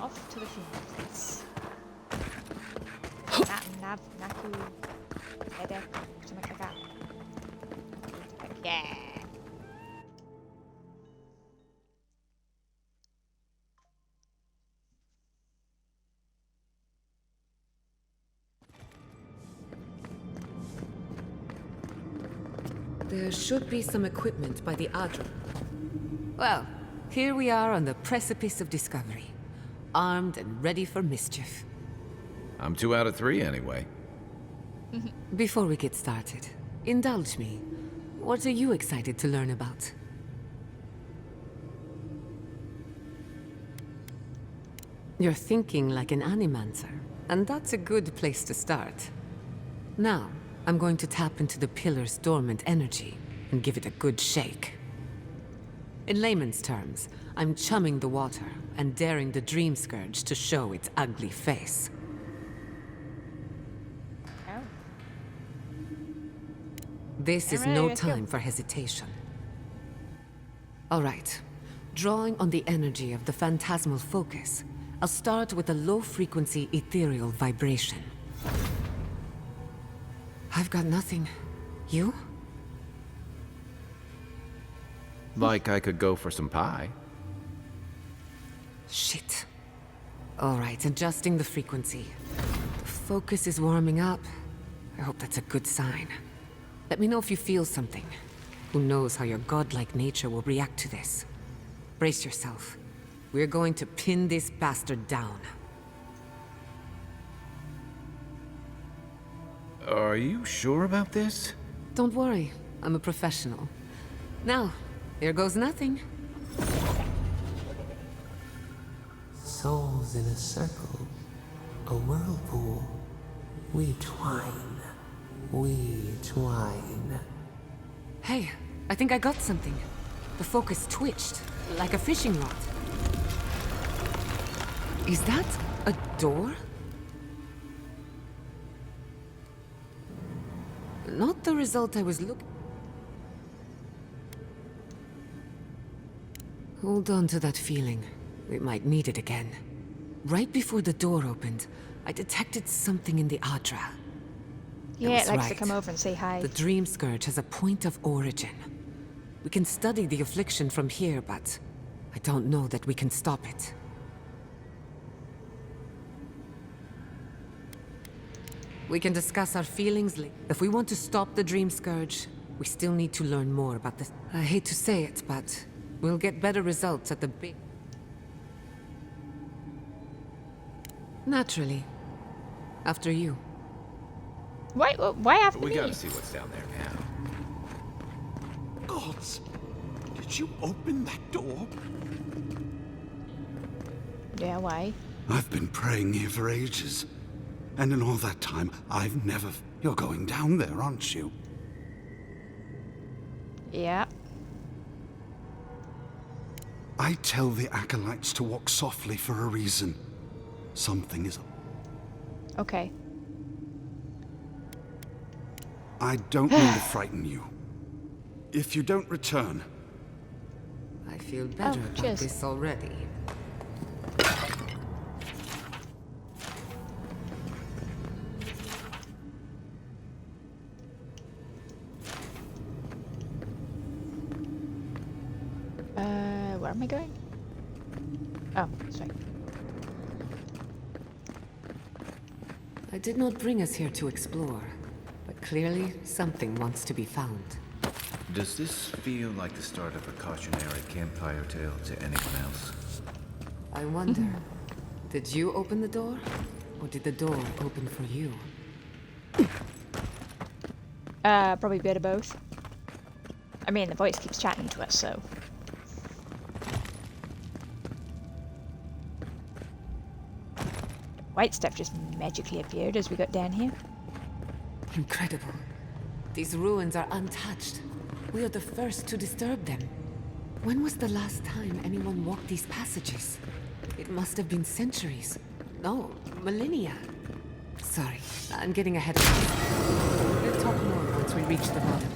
Off to the fields. Naku, Ede, something like that. Yeah. There should be some equipment by the Adra. Well, here we are on the precipice of discovery. Armed and ready for mischief. I'm 2 out of 3 anyway. Before we get started, indulge me. What are you excited to learn about? You're thinking like an animancer, and that's a good place to start. Now, I'm going to tap into the pillar's dormant energy and give it a good shake. In layman's terms, I'm chumming the water and daring the dream scourge to show its ugly face. Oh. This is Alright, no let's go. time for hesitation. All right. Drawing on the energy of the phantasmal focus, I'll start with a low-frequency ethereal vibration. I've got nothing. You? Like I could go for some pie. Shit. All right, adjusting the frequency. The focus is warming up. I hope that's a good sign. Let me know if you feel something. Who knows how your godlike nature will react to this. Brace yourself. We're going to pin this bastard down. Are you sure about this? Don't worry, I'm a professional. Now, here goes nothing. Souls in a circle, a whirlpool. We twine, we twine. Hey, I think I got something. The focus twitched, like a fishing rod. Is that a door? Not the result I was looking... Hold on to that feeling. We might need it again. Right before the door opened, I detected something in the Adra. Yeah, was it likes to right. come over and say hi. The Dream Scourge has a point of origin. We can study the affliction from here, but I don't know that we can stop it. We can discuss our feelings later. If we want to stop the Dream Scourge, we still need to learn more about this. I hate to say it, but we'll get better results at the big... Naturally. After you. Why after We me? gotta see what's down there now. Gods! Did you open that door? Yeah, why? I've been praying here for ages. And in all that time, I've never... You're going down there, aren't you? Yeah. I tell the acolytes to walk softly for a reason. Something is... Okay. I don't mean to frighten you. If you don't return, I feel better about cheers. this already. Where am I going? Oh, sorry. I did not bring us here to explore, but clearly something wants to be found. Does this feel like the start of a cautionary campfire tale to anyone else? I wonder, did you open the door? Or did the door open for you? Probably a bit of both. I mean, the voice keeps chatting to us, so... White stuff just magically appeared as we got down here. Incredible. These ruins are untouched. We are the first to disturb them. When was the last time anyone walked these passages? It must have been centuries. No, millennia. Sorry, I'm getting ahead of myself. We'll talk more once we reach the bottom.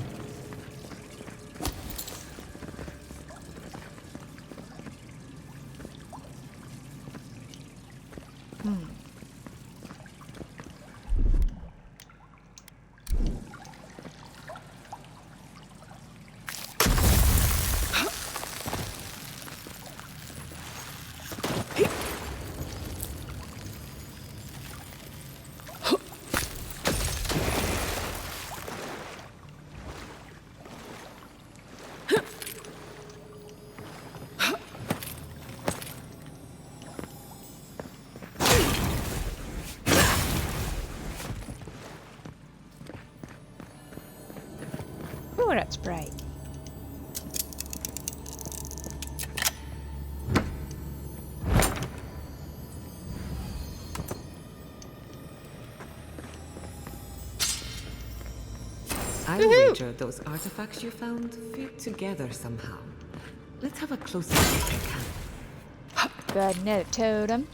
Oh, that's bright. I wager those artifacts you found fit together somehow. Let's have a closer look if I can. Got another totem.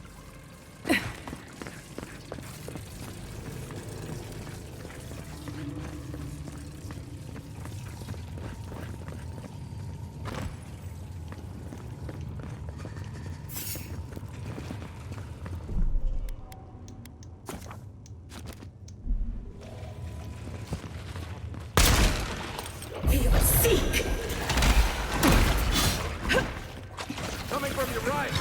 Coming from your right!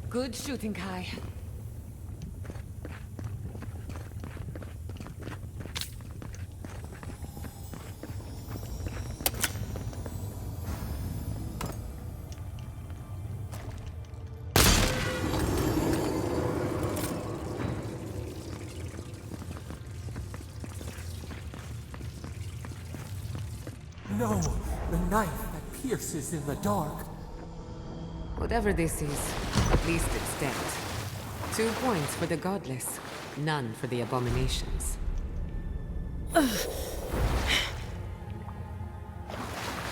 Good shooting, Kai. No, the knife that pierces in the dark. Whatever this is, at least it's dead. 2 points for the godless, none for the abominations.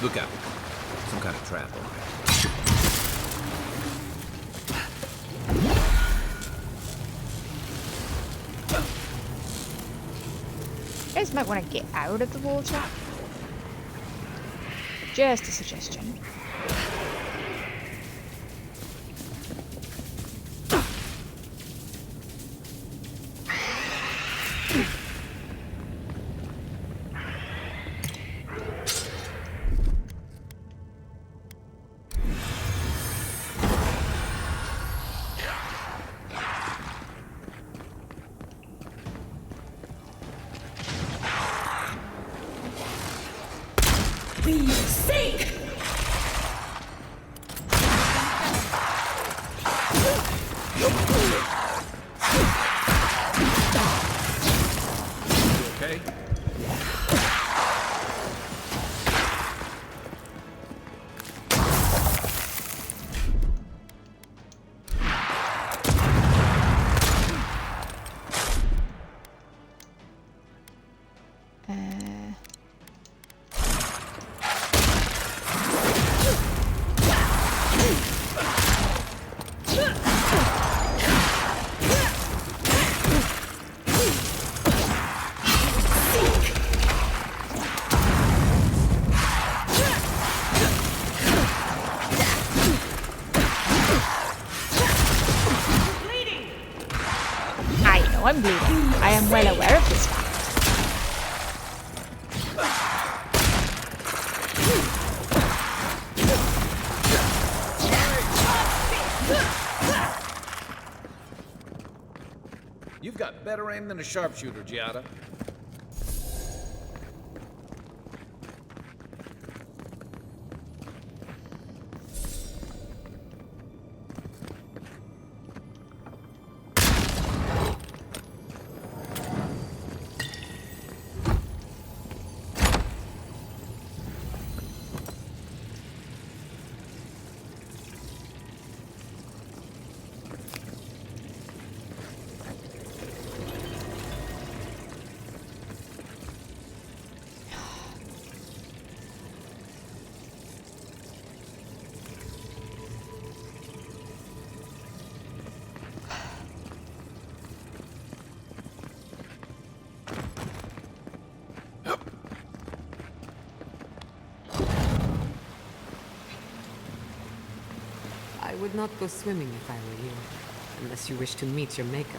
Look out. Some kind of trap over there. You guys might want to get out of the water. Just a suggestion. Okay? I'm bleeding. I am well aware of this fact. You've got better aim than a sharpshooter, Giada. would not go swimming if I were you, unless you wish to meet your maker.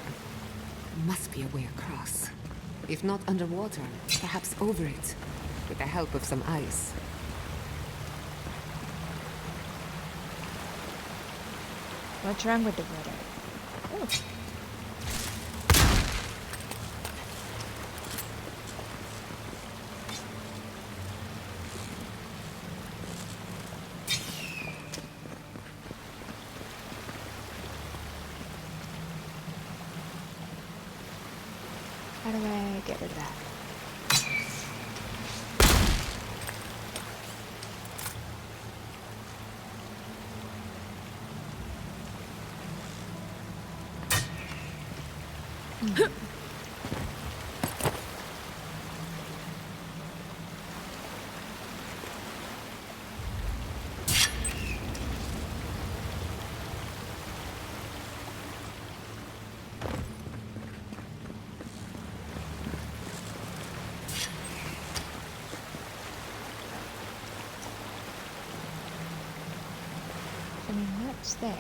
There must be a way across. If not underwater, perhaps over it, with the help of some ice. What's wrong with the water? Oh. How do I get rid of that? I mean, that's there.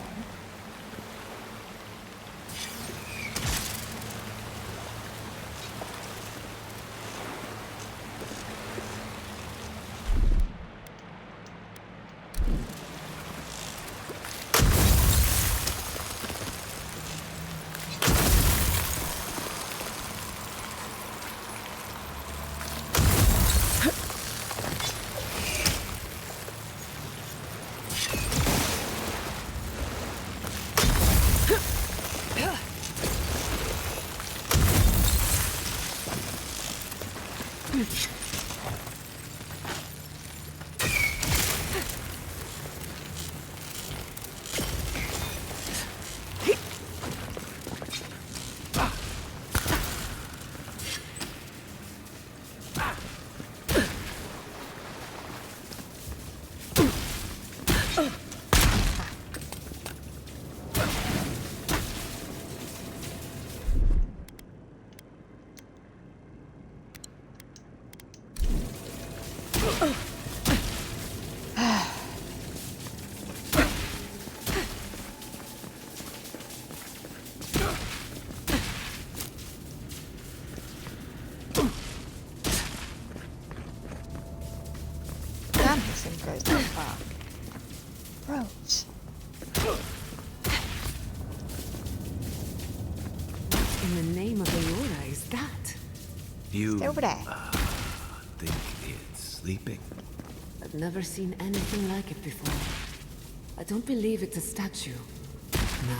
Damn, this thing goes that far. Gross. What in the name of Aurora is that? You Stay over there. think it's sleeping? I've never seen anything like it before. I don't believe it's a statue. No,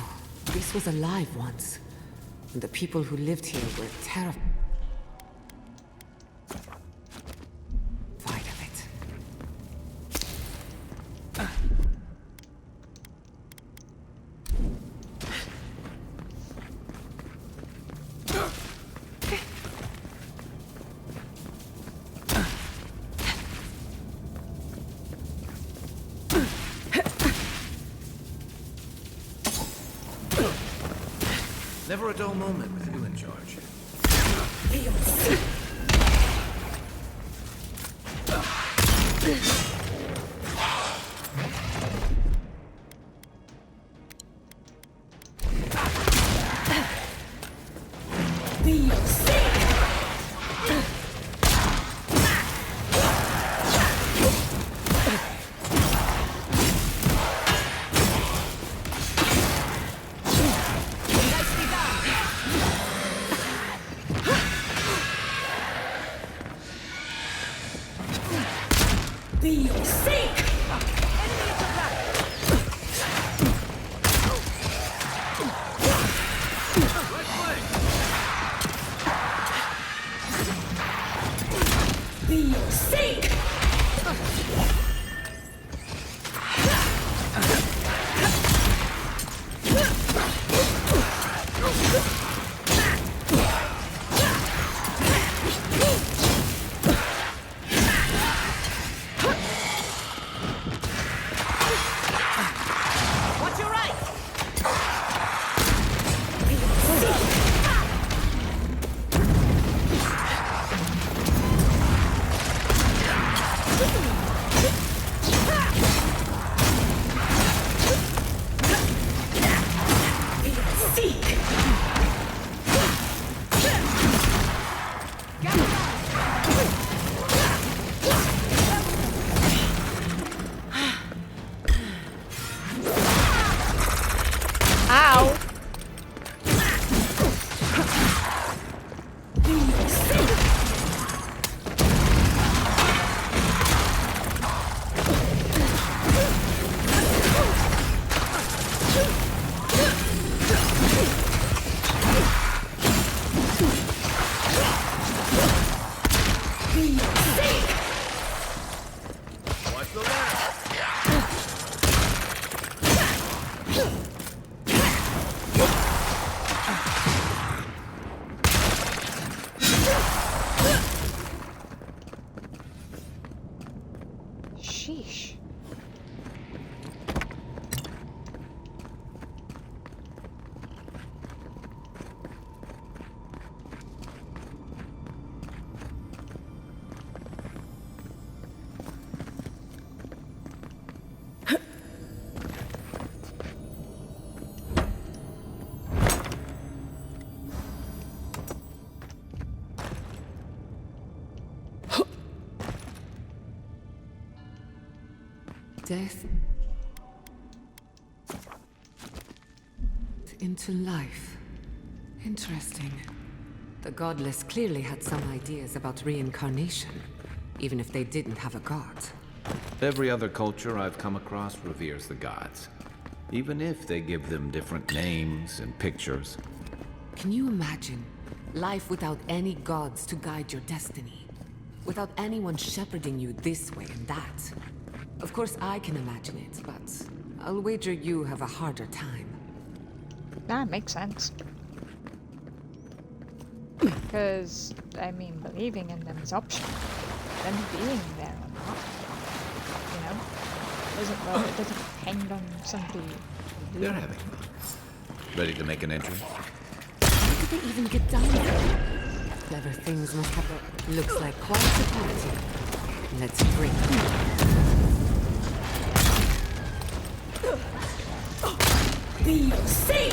this was alive once. And the people who lived here were terrified of it. Never a dull moment with you in charge. Death into life. Interesting. The godless clearly had some ideas about reincarnation, even if they didn't have a god. Every other culture I've come across reveres the gods, even if they give them different names and pictures. Can you imagine life without any gods to guide your destiny? Without anyone shepherding you this way and that? Of course I can imagine it, but I'll wager you have a harder time. That makes sense. Because, I mean, believing in them is optional. Them being there or not, you know? It doesn't depend on somebody. They're having fun. Ready to make an entry? How did they even get down there? Clever things must have a... Looks like quite a party. Let's break them. Be safe!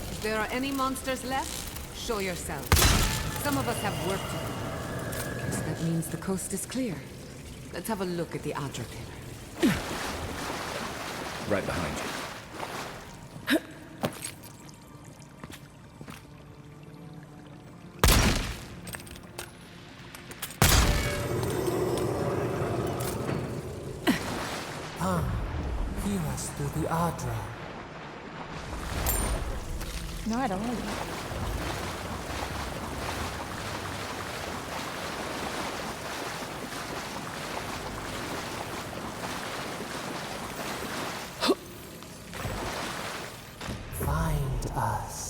If there are any monsters left, show yourself. Some of us have work to do. Guess that means the coast is clear. Let's have a look at the Adra pillar. Right behind you. Heal us through the Adra. No, I don't want to. Find us.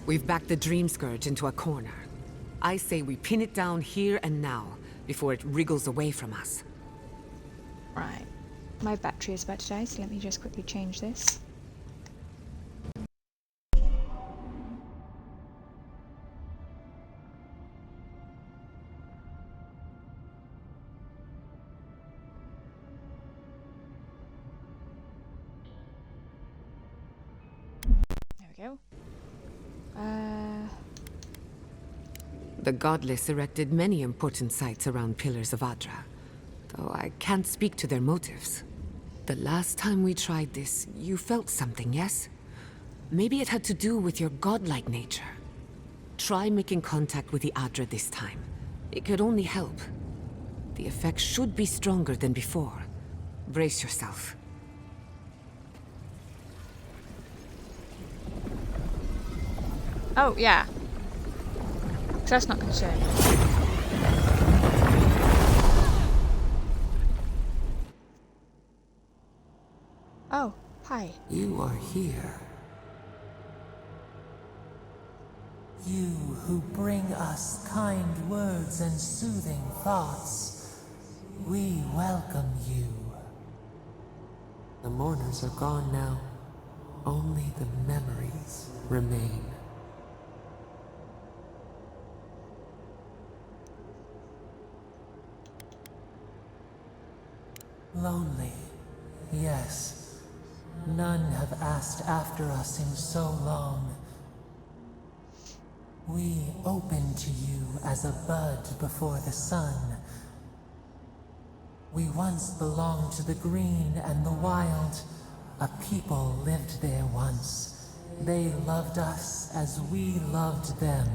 We've backed the Dream Scourge into a corner. I say we pin it down here and now, before it wriggles away from us. Right. My battery is about to die, so let me just quickly change this. we go. The Godless erected many important sites around Pillars of Adra, though I can't speak to their motives. The last time we tried this, you felt something, yes? Maybe it had to do with your godlike nature. Try making contact with the Adra this time. It could only help. The effect should be stronger than before. Brace yourself. Oh, yeah. That's not concerning. Oh, hi. You are here. You who bring us kind words and soothing thoughts. We welcome you. The mourners are gone now. Only the memories remain. Lonely, yes. None have asked after us in so long. We open to you as a bud before the sun. We once belonged to the green and the wild. A people lived there once. They loved us as we loved them.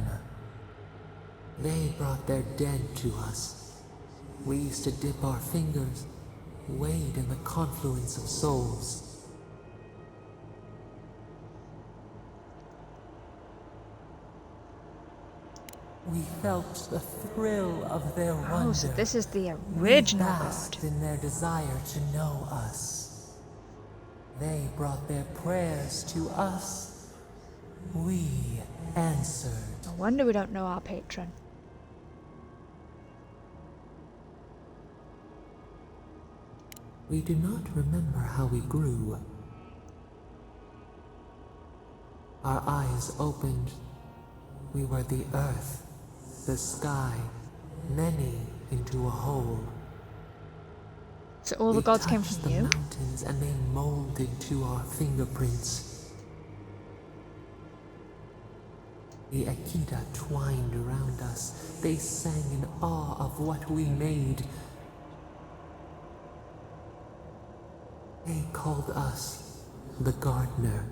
They brought their dead to us. We used to dip our fingers, wade in the confluence of souls. We felt the thrill of their wonder. Oh, so this is the original We God. basked in their desire to know us. They brought their prayers to us. We answered. No wonder we don't know our patron. We do not remember how we grew. Our eyes opened. We were the earth, the sky, many into a whole. So all the We gods came touched from the you? mountains and they molded to our fingerprints. The Akita twined around us. They sang in awe of what we made. They called us the gardener,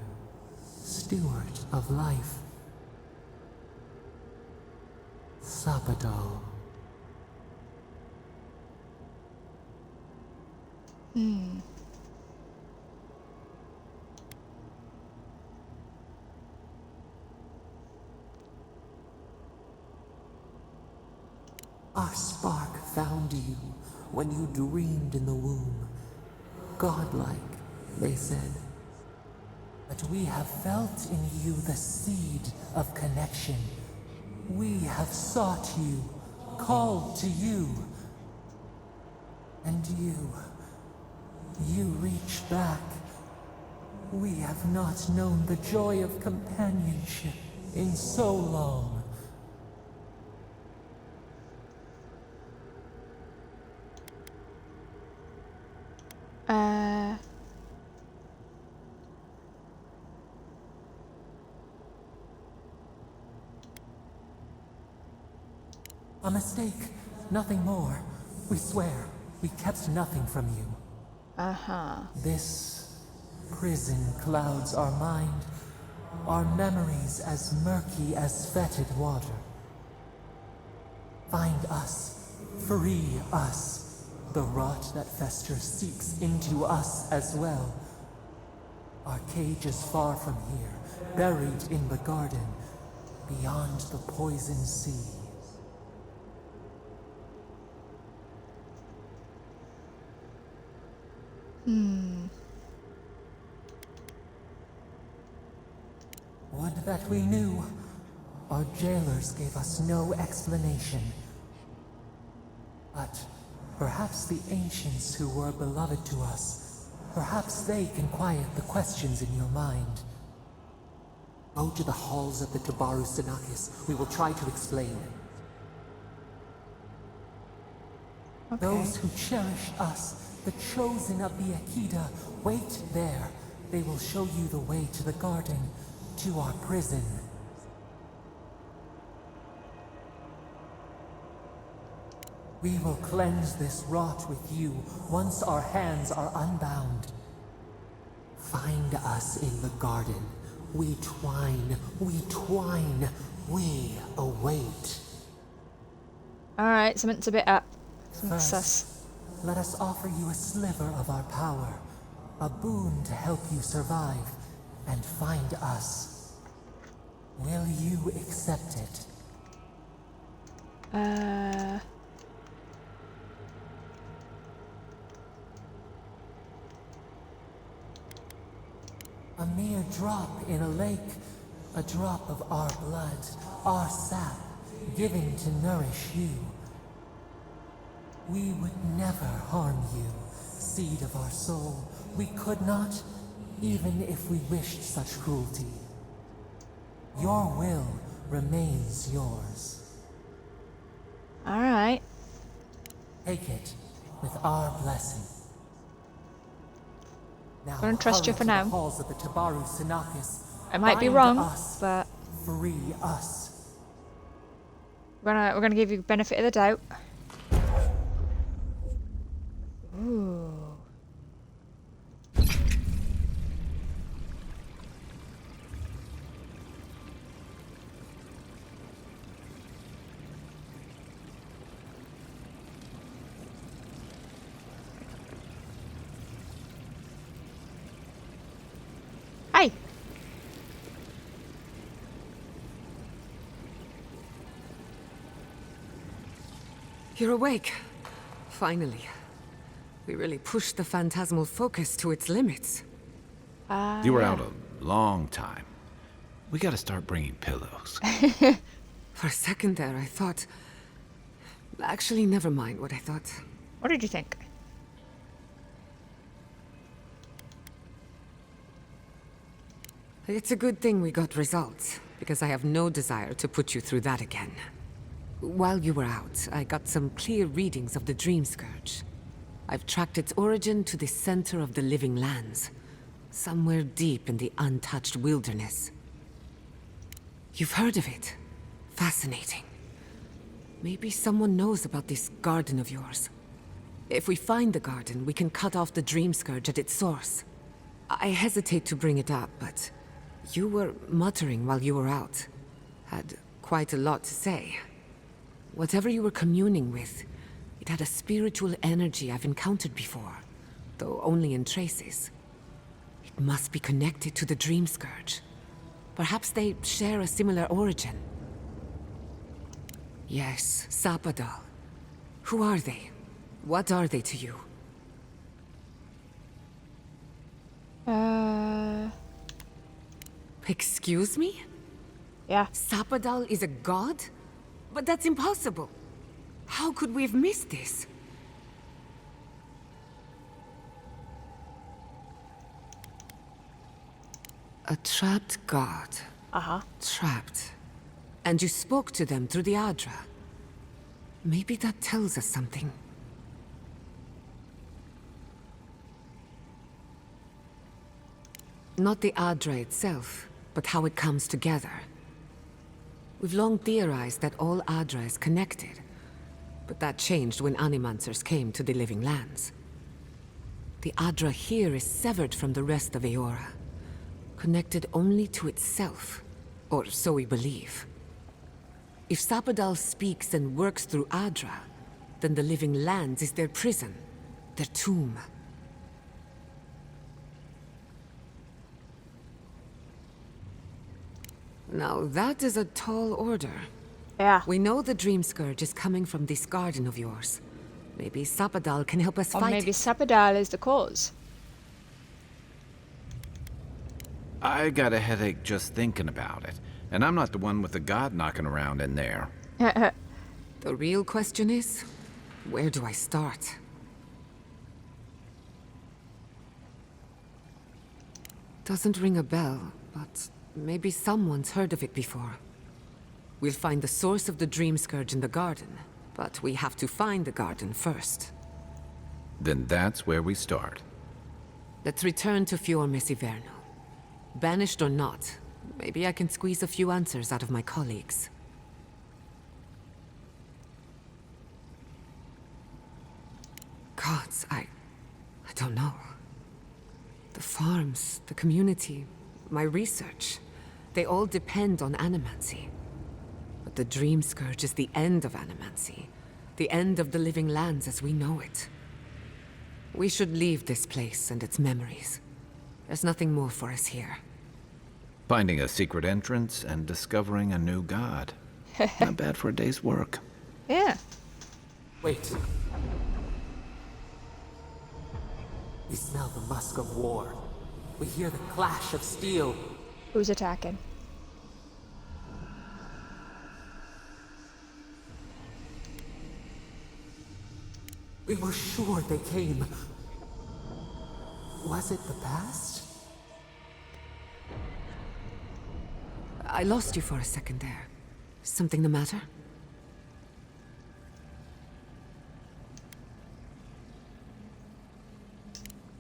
steward of life. Sabadal. Our spark found you when you dreamed in the womb. Godlike, they said. But we have felt in you the seed of connection. We have sought you, called to you. And you reach back. We have not known the joy of companionship in so long. A mistake, nothing more. We swear, we kept nothing from you. This prison clouds our mind, our memories as murky as fetid water. Find us, free us. The rot that festers seeks into us as well. Our cage is far from here, buried in the garden, beyond the poison sea. Would that we knew. Our jailers gave us no explanation. But perhaps the ancients who were beloved to us, perhaps they can quiet the questions in your mind. Go to the halls of the Tabaru Sinakis. We will try to explain. Okay. Those who cherish us, the chosen of the Akita, wait there. They will show you the way to the garden. to our prison. We will cleanse this rot with you once our hands are unbound. Find us in the garden. We twine, we await. Alright, something's a bit up. Something's First, sus. let us offer you a sliver of our power, a boon to help you survive and find us. Will you accept it? A mere drop in a lake, a drop of our blood, our sap, given to nourish you. We would never harm you, seed of our soul. We could not, even if we wished such cruelty. Your will remains yours. Alright. Take it with our blessing. Now Gonna trust you hurry for to the now. halls of the Tabaru Sinakis. I might be Find wrong, us, but free us. we're gonna give you benefit of the doubt. Ooh. Hey. You're awake. Finally. We really pushed the phantasmal focus to its limits. You were out a long time. We gotta start bringing pillows. For a second there, I thought... Actually, never mind what I thought. What did you think? It's a good thing we got results, because I have no desire to put you through that again. While you were out, I got some clear readings of the Dream Scourge. I've tracked its origin to the center of the Living Lands, somewhere deep in the untouched wilderness. You've heard of it. Fascinating. Maybe someone knows about this garden of yours. If we find the garden, we can cut off the Dream Scourge at its source. I hesitate to bring it up, but you were muttering while you were out. Had quite a lot to say. Whatever you were communing with, it had a spiritual energy I've encountered before, though only in traces. It must be connected to the Dream Scourge. Perhaps they share a similar origin. Yes, Sapadal. Who are they? What are they to you? Excuse me? Yeah. Sapadal is a god? But that's impossible. How could we have missed this? A trapped god. Uh-huh. Trapped. And you spoke to them through the Adra. Maybe that tells us something. Not the Adra itself, but how it comes together. We've long theorized that all Adra is connected, but that changed when Animancers came to the Living Lands. The Adra here is severed from the rest of Eora, connected only to itself, or so we believe. If Sapadal speaks and works through Adra, then the Living Lands is their prison, their tomb. Now that is a tall order. Yeah. We know the Dream Scourge is coming from this garden of yours. Maybe Sapadal can help us Or fight maybe it. Sapadal is the cause. I got a headache just thinking about it. And I'm not the one with the god knocking around in there. The real question is, where do I start? Doesn't ring a bell, but maybe someone's heard of it before. We'll find the source of the Dream Scourge in the garden, but we have to find the garden first. Then that's where we start. Let's return to Fior Mesiverno. Banished or not, Maybe I can squeeze a few answers out of my colleagues. Gods, I don't know. The farms, the community, my research, they all depend on animancy. But the Dream Scourge is the end of animancy, the end of the living lands as we know it. We should leave this place and its memories. There's nothing more for us here. Finding a secret entrance and discovering a new god. Not bad for a day's work. Yeah. Wait. We smell the musk of war. We hear the clash of steel. Who's attacking? We were sure they came. Was it the past? I lost you for a second there. Something the matter?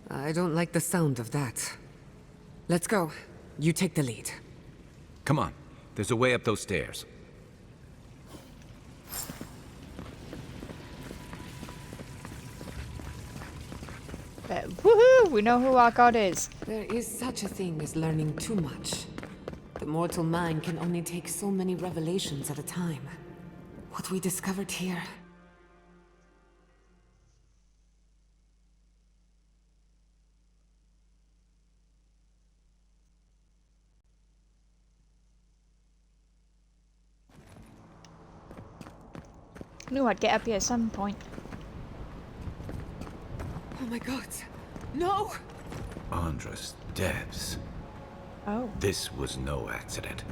I don't like the sound of that. Let's go. You take the lead. Come on. There's a way up those stairs. Woohoo! We know who our god is. There is such a thing as learning too much. The mortal mind can only take so many revelations at a time. What we discovered here... Knew I'd get up here at some point. Oh my god. No! Andres Devs. Oh. This was no accident.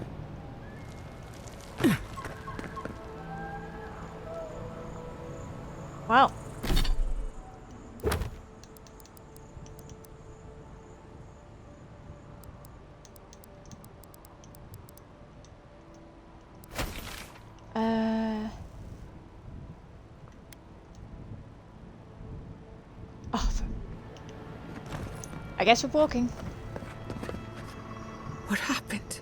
Well. I guess we're walking. What happened?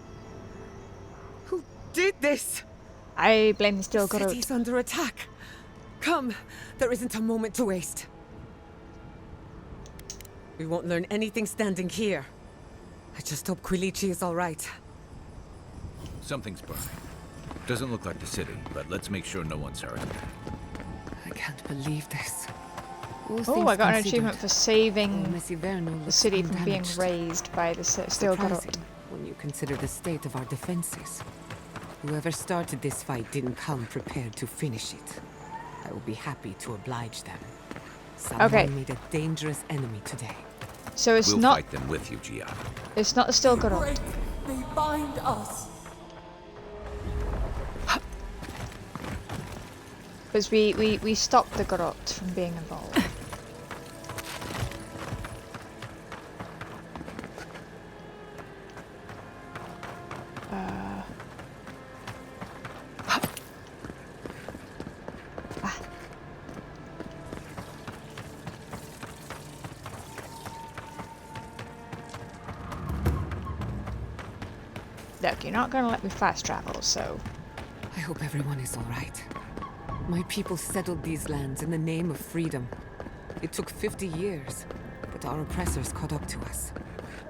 Who did this? I blame the Steel The Garrote. city's under attack. Come, there isn't a moment to waste. We won't learn anything standing here. I just hope Quilichi is all right. Something's burning. Doesn't look like the city, but let's make sure no one's hurt. I can't believe this. All Oh, things I got an considered, achievement for saving Messiverno the looks city from being undamaged. razed by the Steel Garrote. Surprising when you consider the state of our defenses. Whoever started this fight didn't come prepared to finish it. I will be happy to oblige them. Someone Okay. made a dangerous enemy today. So it's We'll not fight them with you, Gia. it's not the Steel Garrote. Break! They bind us! Because we stopped the Garrote from being involved. Look, you're not gonna let me fast travel, so... I hope everyone is all right. My people settled these lands in the name of freedom. It took 50 years, but our oppressors caught up to us.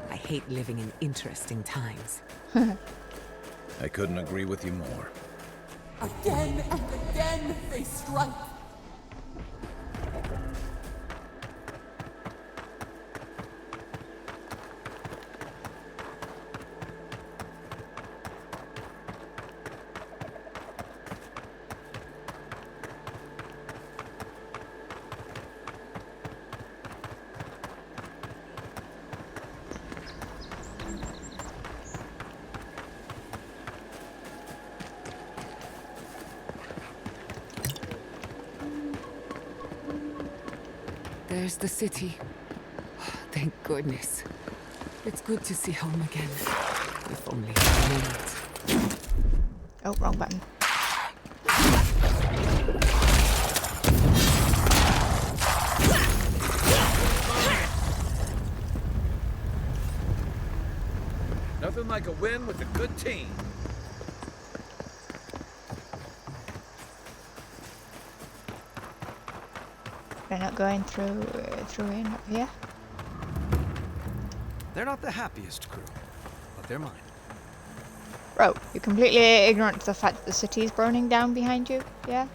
I hate living in interesting times. I couldn't agree with you more. Again and again they strike! There's the city. Thank goodness. It's good to see home again. If only for a moment. Oh, wrong button. Nothing like a win with a good team. They're not going through in up here. They're not the happiest crew, but they're mine. Bro, you're completely ignorant to the fact that the city's burning down behind you, yeah?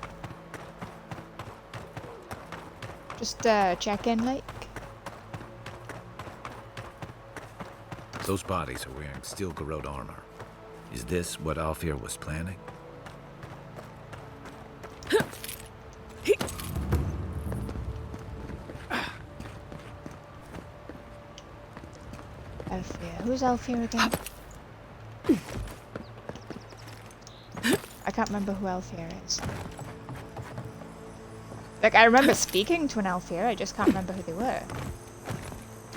Just check in, like. Those bodies are wearing steel garrote armor. Is this what Alfir was planning? Alfir. Who's Alfir again? I can't remember who Alfir is. Like, I remember speaking to an Alfir, I just can't remember who they were.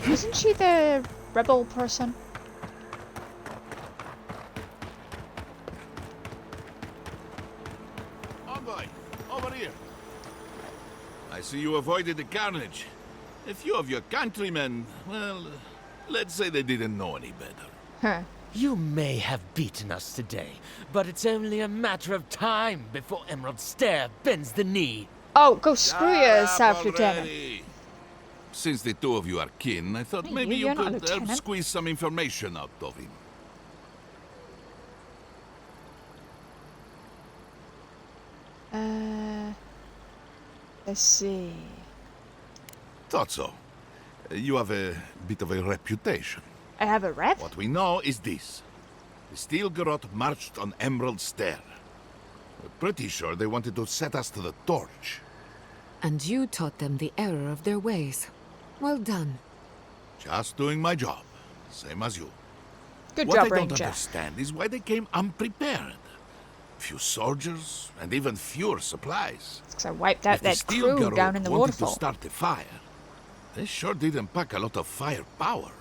Wasn't she the rebel person? Envoy, over here. I see you avoided the carnage. A few of your countrymen, well, let's say they didn't know any better. Huh. You may have beaten us today, but it's only a matter of time before Emerald Stair bends the knee. Oh, go screw Shut yourself, up Lieutenant. already. Since the two of you are kin, I thought Hey, maybe you're you not a could help lieutenant. squeeze some information out of him. Let's see. Thought so. You have a bit of a reputation. I have a rep? What we know is this. The Steel Garrote marched on Emerald Stair. We're pretty sure they wanted to set us to the torch. And you taught them the error of their ways. Well done. Just doing my job. Same as you. Good What job, I don't Ranger. understand is why they came unprepared. Few soldiers, and even fewer supplies. Because I wiped out If the that Steel crew Garrote down in the wanted to waterfall. start a fire, they sure didn't pack a lot of firepower.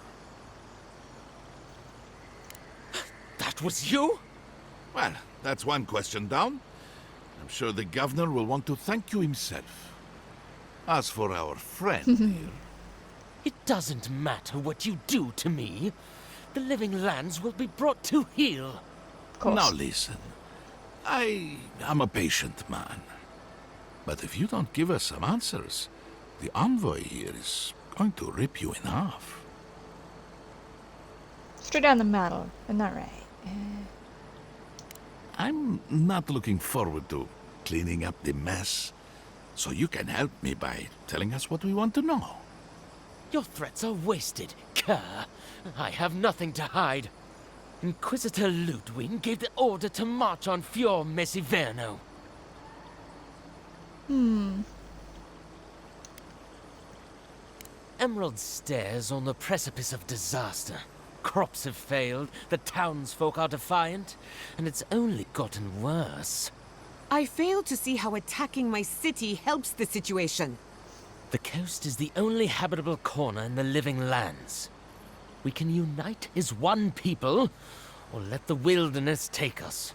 That was you? Well, that's one question down. I'm sure the governor will want to thank you himself. As for our friend here, It doesn't matter what you do to me. The living lands will be brought to heel. Of course. now listen. I am a patient man. But if you don't give us some answers, the envoy here is going to rip you in half. Straight down the middle, isn't that right? I'm not looking forward to cleaning up the mess, so you can help me by telling us what we want to know. Your threats are wasted, Kerr. I have nothing to hide. Inquisitor Ludwig gave the order to march on Fior Mesiverno. Emerald Stairs on the precipice of disaster. Crops have failed, the townsfolk are defiant, and it's only gotten worse. I fail to see how attacking my city helps the situation. The coast is the only habitable corner in the living lands. We can unite as one people, or let the wilderness take us.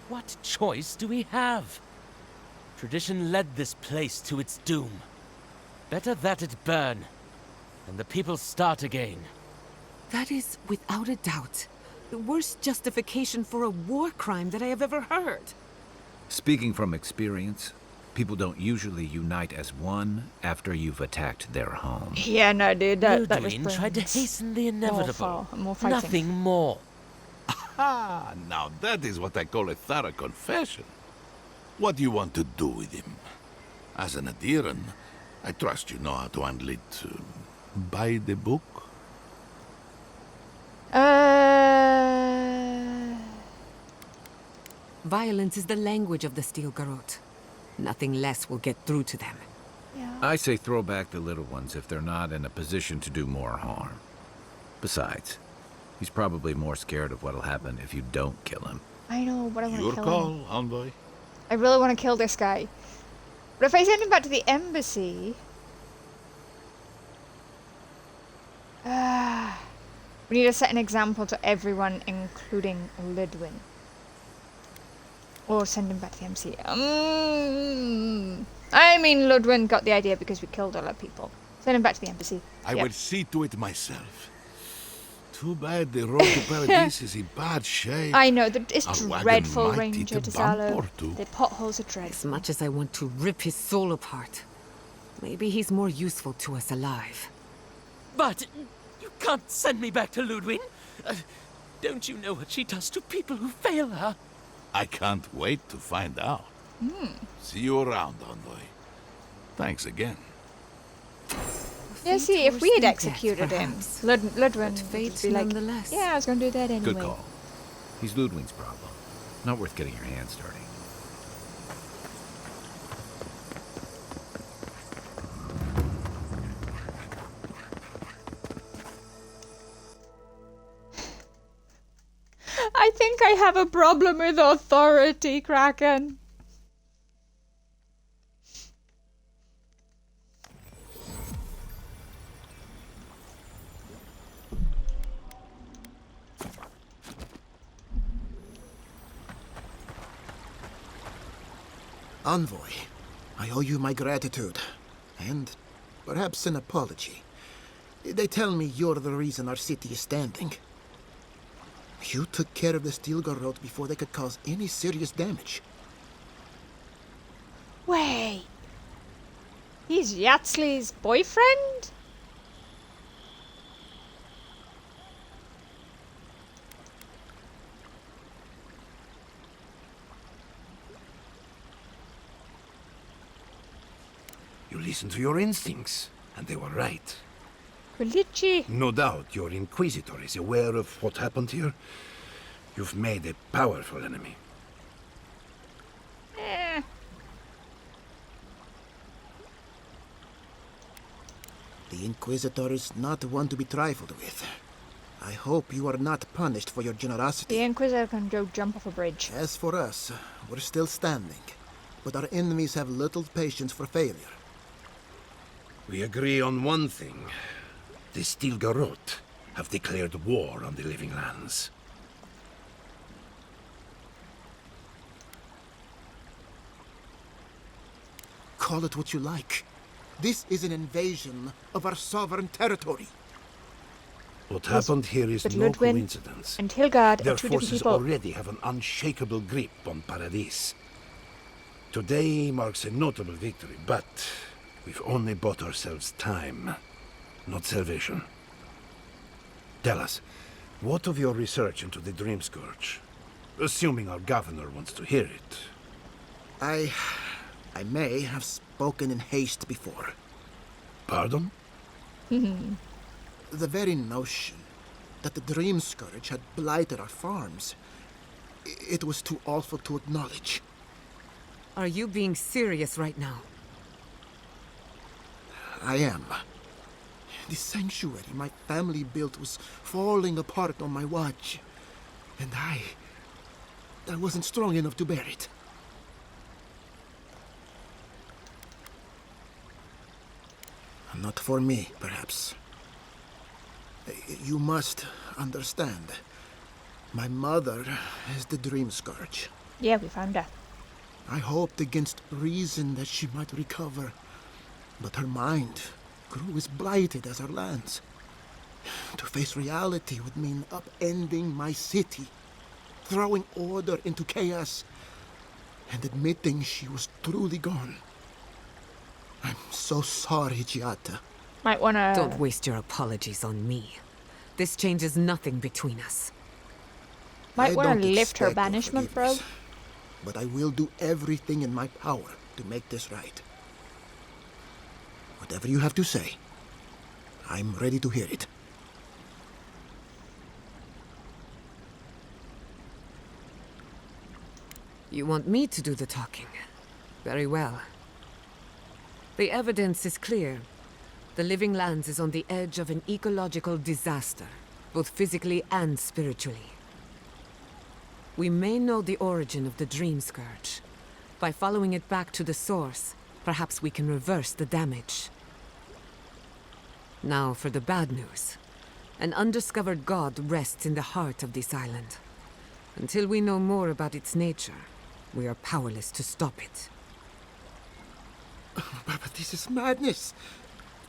What choice do we have? Tradition led this place to its doom. Better that it burn, and the people start again. That is, without a doubt, the worst justification for a war crime that I have ever heard. Speaking from experience, people don't usually unite as one after you've attacked their home. Yeah, no, dude, that was Ludwig tried to brilliant. hasten the inevitable. More fall, more fighting. Nothing more. Ah, now that is what I call a thorough confession. What do you want to do with him? As an adherent, I trust you know how to handle it by the book. Violence is the language of the Steel Garrote. Nothing less will get through to them. Yeah. I say throw back the little ones if they're not in a position to do more harm. Besides, he's probably more scared of what'll happen if you don't kill him. I know, but I want Your to kill call, him. envoy. I really want to kill this guy. But if I send him back to the embassy... we need to set an example to everyone, including Ludwig. Or send him back to the embassy. I mean, Ludwig got the idea because we killed a lot of people. Send him back to the embassy. I Yep. will see to it myself. Too bad the road to Paradise is in bad shape. I know, that it's Our wagon dreadful, might hit Ranger a bump Desalo. or two. The potholes are As dreadful. much as I want to rip his soul apart, maybe he's more useful to us alive. But you can't send me back to Ludwig. Don't you know what she does to people who fail her? I can't wait to find out. See you around, Envoy. Thanks again. Yeah, see, if we had executed him, perhaps. Ludwig But would fate be like, nonetheless. yeah, I was going to do that anyway. Good call. He's Ludwig's problem. Not worth getting your hands dirty. I think I have a problem with authority, Kraken. Envoy, I owe you my gratitude, and perhaps an apology. They tell me you're the reason our city is standing. You took care of the Stilgarrote before they could cause any serious damage. Wait. He's Yatzli's boyfriend? You listened to your instincts, and they were right. Relici? No doubt your Inquisitor is aware of what happened here. You've made a powerful enemy. Eh. The Inquisitor is not one to be trifled with. I hope you are not punished for your generosity. The Inquisitor can go jump off a bridge. As for us, we're still standing, but our enemies have little patience for failure. We agree on one thing. The Stilgarrote have declared war on the living lands. Call it what you like. This is an invasion of our sovereign territory. What happened here is but no Ludwig coincidence. and Hilgard Their are two different forces people. already have an unshakable grip on Paradise. Today marks a notable victory, but we've only bought ourselves time, not salvation. Tell us, what of your research into the Dream Scourge? Assuming our governor wants to hear it. I may have spoken in haste before. Pardon? The very notion that the Dream Scourge had blighted our farms, it was too awful to acknowledge. Are you being serious right now? I am. The sanctuary my family built was falling apart on my watch. And I wasn't strong enough to bear it. Not for me, perhaps. You must understand. My mother is the Dream Scourge. Yeah, we found her. I hoped against reason that she might recover, but her mind grew as blighted as her lands. To face reality would mean upending my city, throwing order into chaos, and admitting she was truly gone. I'm so sorry, Giata. Might wanna... Don't waste your apologies on me. This changes nothing between us. Might I wanna don't lift her expect your banishment, bro. forgiveness, but I will do everything in my power to make this right. Whatever you have to say, I'm ready to hear it. You want me to do the talking? Very well. The evidence is clear. The Living Lands is on the edge of an ecological disaster, both physically and spiritually. We may know the origin of the Dream Scourge. By following it back to the source, perhaps we can reverse the damage. Now for the bad news. An undiscovered god rests in the heart of this island. Until we know more about its nature, we are powerless to stop it. But this is madness.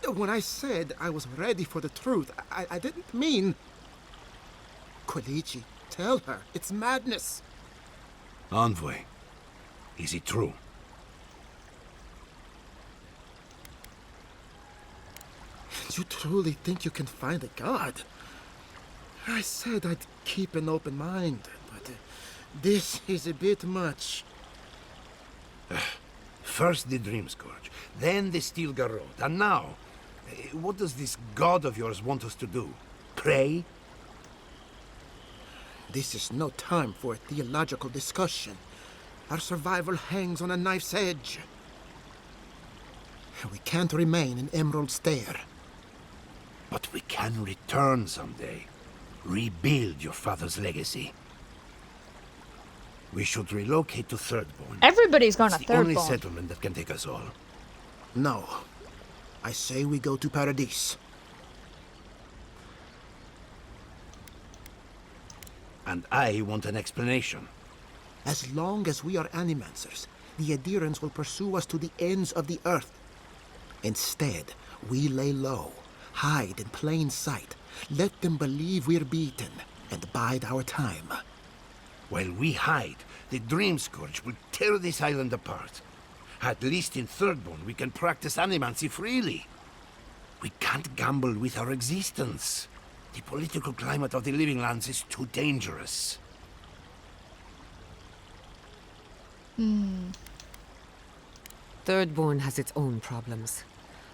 When I said I was ready for the truth, I didn't mean... Quilici, tell her. It's madness. Envoy, is it true? You truly think you can find a god? I said I'd keep an open mind, but this is a bit much. First the Dream Scourge, then the Steel Garrote, and now, what does this god of yours want us to do? Pray? This is no time for a theological discussion. Our survival hangs on a knife's edge. We can't remain in Emerald Stair. But we can return someday. Rebuild your father's legacy. We should relocate to Thirdborn. Everybody's gone to It's the only Thirdborn. settlement that can take us all. No. I say we go to Paradise. And I want an explanation. As long as we are Animancers, the adherents will pursue us to the ends of the earth. Instead, we lay low, hide in plain sight, let them believe we're beaten, and bide our time. While we hide, the Dream Scourge will tear this island apart. At least in Thirdborn, we can practice animancy freely. We can't gamble with our existence. The political climate of the Living Lands is too dangerous. Thirdborn has its own problems.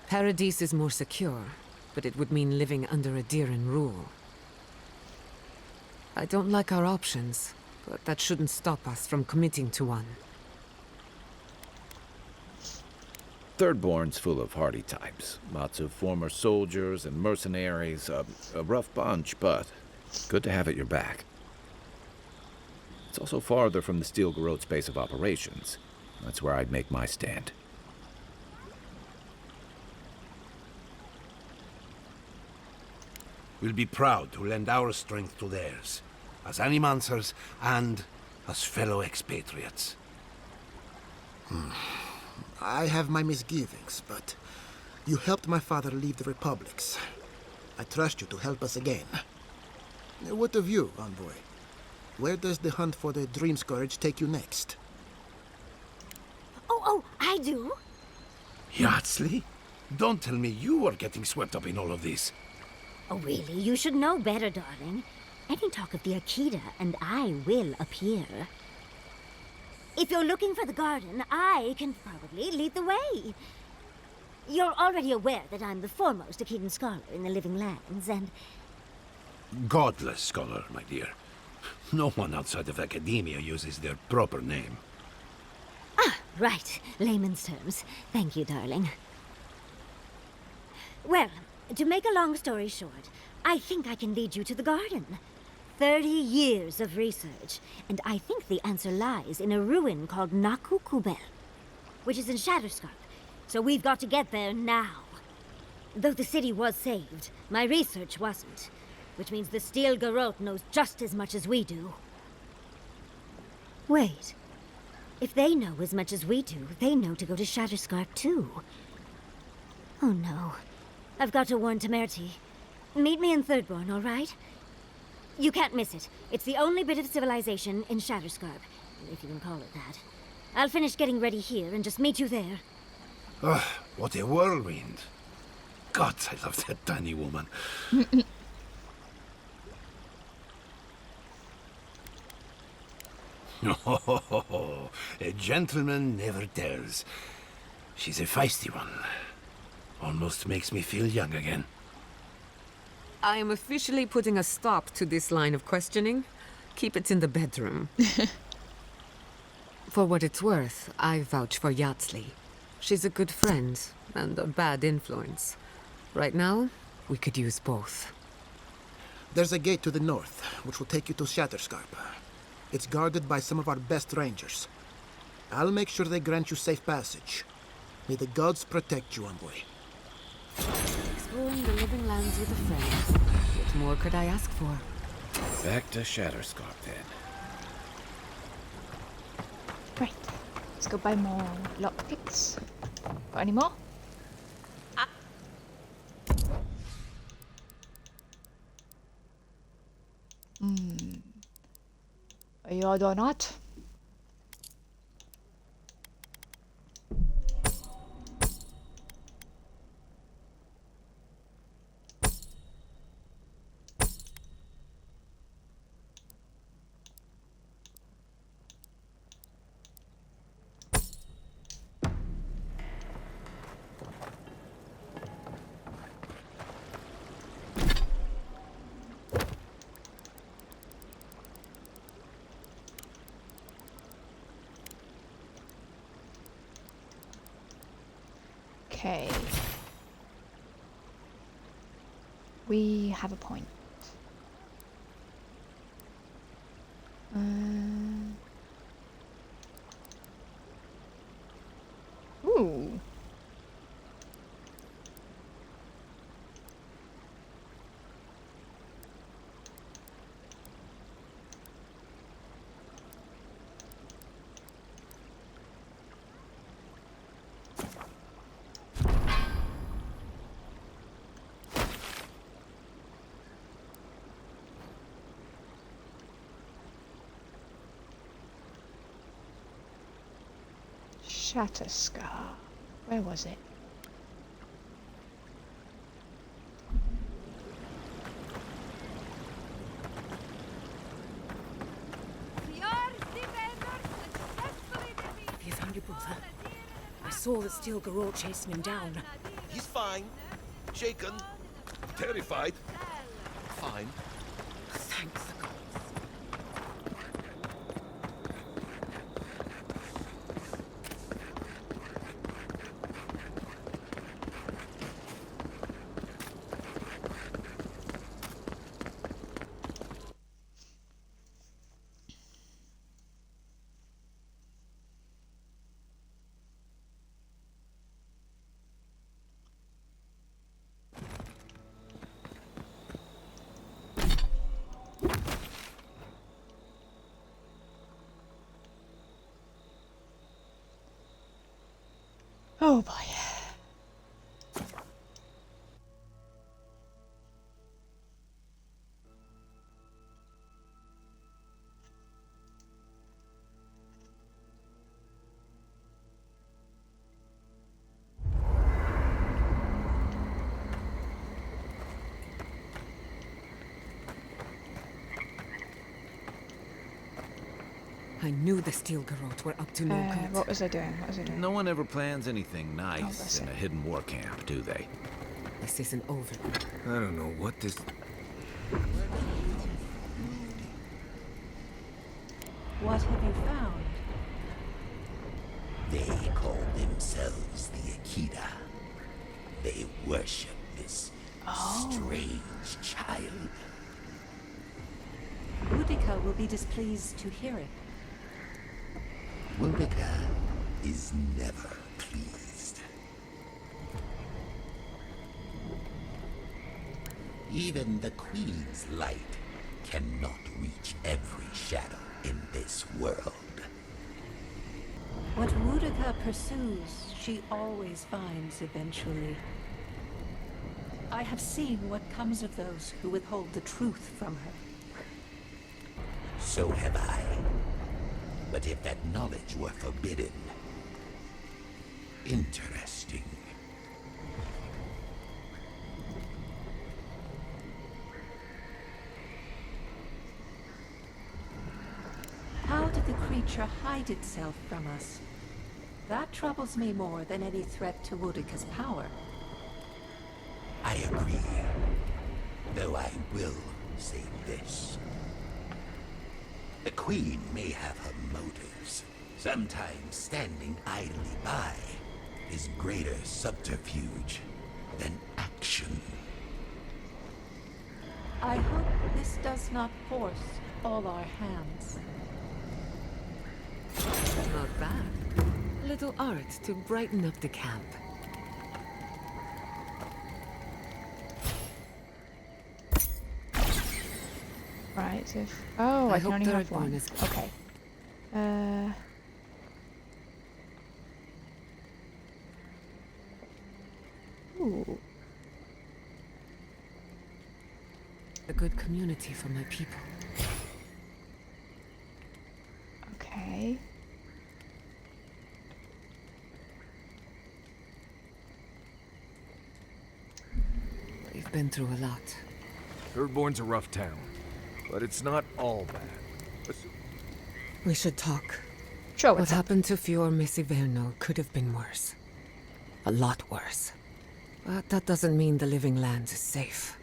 Paradise is more secure, but it would mean living under Adiran rule. I don't like our options, but that shouldn't stop us from committing to one. Thirdborn's full of hardy types. Lots of former soldiers and mercenaries. A rough bunch, but good to have at your back. It's also farther from the Steel Garrote's base of operations. That's where I'd make my stand. We'll be proud to lend our strength to theirs, as Animancers and as fellow expatriates. I have my misgivings, but you helped my father leave the Republics. I trust you to help us again. What of you, Envoy? Where does the hunt for the Dream Scourge take you next? Oh, I do. Yardsley? Don't tell me you are getting swept up in all of this. Oh, really? You should know better, darling. Any talk of the Akita, and I will appear. If you're looking for the garden, I can probably lead the way. You're already aware that I'm the foremost Akitan scholar in the Living Lands, and... Godless scholar, my dear. No one outside of academia uses their proper name. Ah, right. Layman's terms. Thank you, darling. Well, to make a long story short, I think I can lead you to the garden. 30 years of research, and I think the answer lies in a ruin called Naku Kubel, which is in Shatterscarp. So we've got to get there now. Though the city was saved, my research wasn't, which means the Steel Garrote knows just as much as we do. Wait. If they know as much as we do, they know to go to Shatterscarp too. Oh no. I've got to warn Temerity. Meet me in Thirdborn, all right? You can't miss it. It's the only bit of civilization in Shatterscarp, if you can call it that. I'll finish getting ready here and just meet you there. Ugh, what a whirlwind. Gods, I love that tiny woman. Oh, a gentleman never tells. She's a feisty one. Almost makes me feel young again. I am officially putting a stop to this line of questioning. Keep it in the bedroom. For what it's worth, I vouch for Yardsley. She's a good friend and a bad influence. Right now, we could use both. There's a gate to the north, which will take you to Shatterscarp. It's guarded by some of our best rangers. I'll make sure they grant you safe passage. May the gods protect you, Envoy. Exploring the Living Lands with a friend. What more could I ask for? Back to Shatterscarp, then. Right. Let's go buy more lockpicks. Got any more? I do not. Okay. We have a point. Ooh. Shatterscar. Where was it? You found your brother? I saw the steel garrote chasing him down. He's fine. Shaken. Terrified. Fine. Thanks, the gods. Oh boy. I knew the steel garrote were up to no good. What was I doing? What was I doing? No one ever plans anything nice that's in it. a hidden war camp, do they? This isn't over. I don't know what this... What have you found? They call themselves the Akita. They worship this strange child. Boudica will be displeased to hear it. Boudica is never pleased. Even the Queen's light cannot reach every shadow in this world. What Boudica pursues, she always finds eventually. I have seen what comes of those who withhold the truth from her. So have I. But if that knowledge were forbidden... Interesting. How did the creature hide itself from us? That troubles me more than any threat to Boudica's power. I agree. Though I will say this. The Queen may have her motives. Sometimes standing idly by is greater subterfuge than action. I hope this does not force all our hands. Not bad. A little art to brighten up the camp. Right, so if... Oh, I can hope only have third one one. is- Okay. Ooh. A good community for my people. been through a lot. Thirdborn's a rough town, but it's not all bad. We should talk. Sure, What what's up? happened to Fior Messiverno could have been worse. A lot worse. But that doesn't mean the living lands is safe.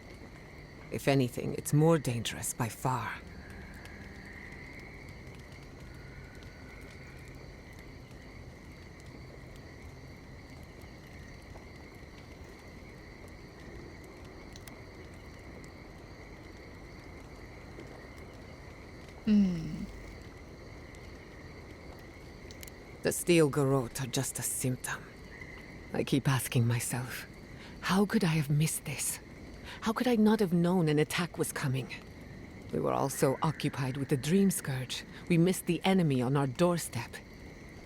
If anything, it's more dangerous by far. The steel garrote are just a symptom. I keep asking myself, how could I have missed this? How could I not have known an attack was coming? We were all so occupied with the Dream Scourge, we missed the enemy on our doorstep. No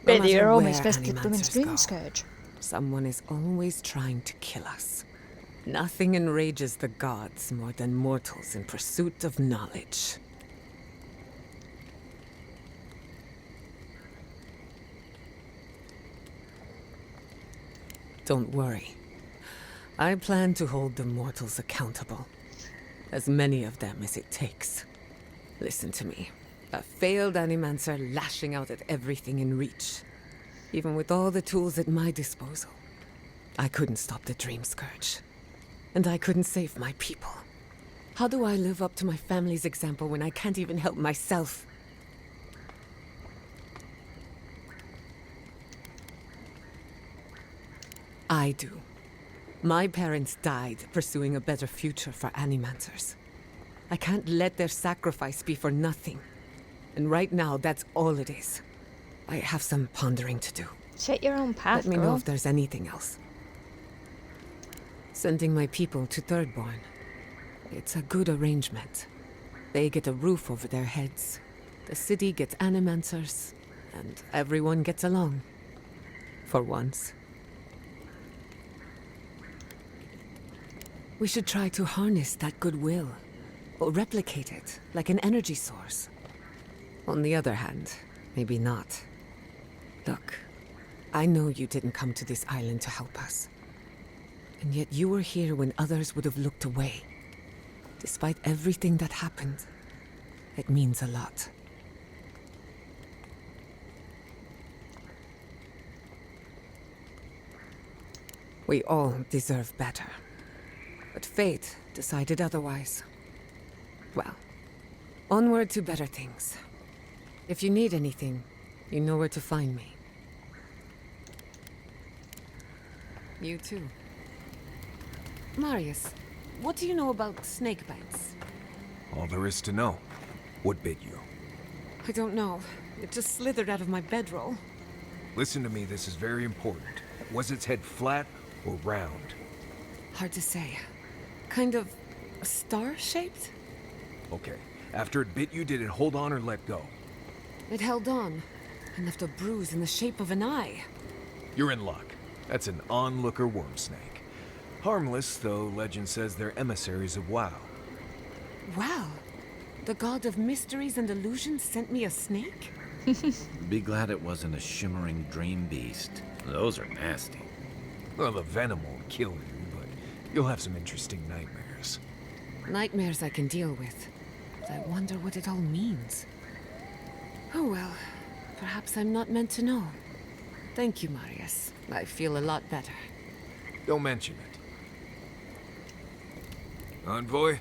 But matter you're almost where best at doing Animancers Dream go, Scourge. someone is always trying to kill us. Nothing enrages the gods more than mortals in pursuit of knowledge. Don't worry. I plan to hold the mortals accountable. As many of them as it takes. Listen to me. A failed Animancer lashing out at everything in reach. Even with all the tools at my disposal. I couldn't stop the Dream Scourge. And I couldn't save my people. How do I live up to my family's example when I can't even help myself? I do. My parents died pursuing a better future for Animancers. I can't let their sacrifice be for nothing. And right now, that's all it is. I have some pondering to do. Set your own path, Let me know girl. if there's anything else. Sending my people to Thirdborn. It's a good arrangement. They get a roof over their heads. The city gets Animancers. And everyone gets along. For once. We should try to harness that goodwill, or replicate it, like an energy source. On the other hand, maybe not. Look, I know you didn't come to this island to help us. And yet you were here when others would have looked away. Despite everything that happened, it means a lot. We all deserve better. But fate decided otherwise. Well, onward to better things. If you need anything, you know where to find me. You too. Marius, what do you know about snake bites? All there is to know. What bit you? I don't know. It just slithered out of my bedroll. Listen to me, this is very important. Was its head flat or round? Hard to say. Kind of star-shaped? Okay. After it bit you, did it hold on or let go? It held on, and left a bruise in the shape of an eye. You're in luck. That's an onlooker worm snake. Harmless, though legend says they're emissaries of WoW. Wow. The god of mysteries and illusions sent me a snake? Be glad it wasn't a shimmering dream beast. Those are nasty. Well, the venom won't kill you, but you'll have some interesting nightmares. Nightmares I can deal with. But I wonder what it all means. Oh well. Perhaps I'm not meant to know. Thank you, Marius. I feel a lot better. Don't mention it. Envoy,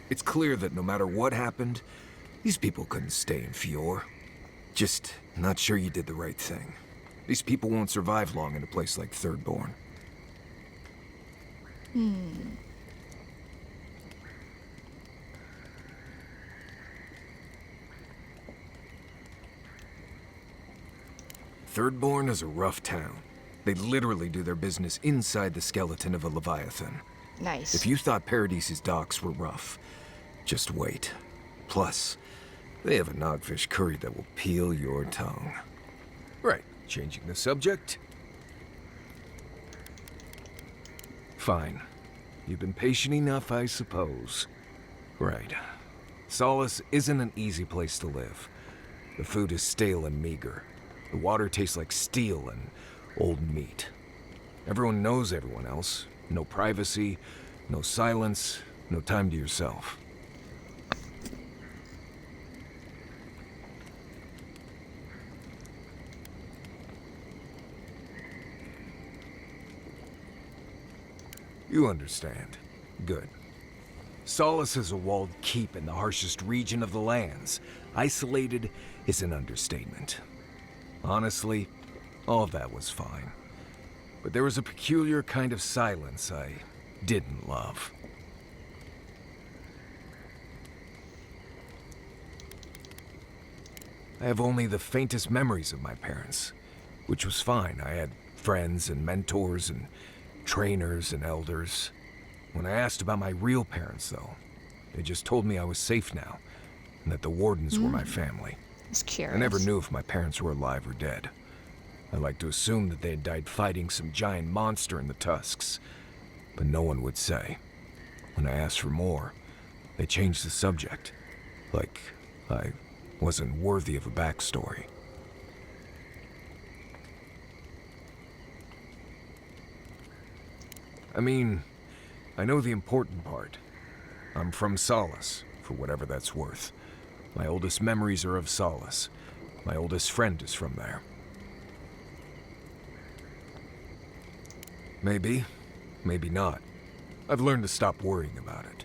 it's clear that no matter what happened, these people couldn't stay in Fior. Just not sure you did the right thing. These people won't survive long in a place like Thirdborn. Thirdborn is a rough town. They literally do their business inside the skeleton of a Leviathan. Nice. If you thought Paradise's docks were rough, just wait. Plus, they have a nogfish curry that will peel your tongue. Right, changing the subject. Fine. You've been patient enough, I suppose. Right. Solace isn't an easy place to live. The food is stale and meager. The water tastes like steel and old meat. Everyone knows everyone else. No privacy, No silence, no time to yourself. You understand. Good. Solace is a walled keep in the harshest region of the lands. Isolated is an understatement. Honestly, all of that was fine. But there was a peculiar kind of silence I didn't love. I have only the faintest memories of my parents, which was fine. I had friends and mentors and trainers and elders. When I asked about my real parents, though, they just told me I was safe now, and that the wardens were my family. It's curious. I never knew if my parents were alive or dead. I like to assume that they had died fighting some giant monster in the Tusks, but no one would say. When I asked for more, they changed the subject, like I wasn't worthy of a backstory. I mean, I know the important part. I'm from Solace, for whatever that's worth. My oldest memories are of Solace. My oldest friend is from there. Maybe, maybe not. I've learned to stop worrying about it.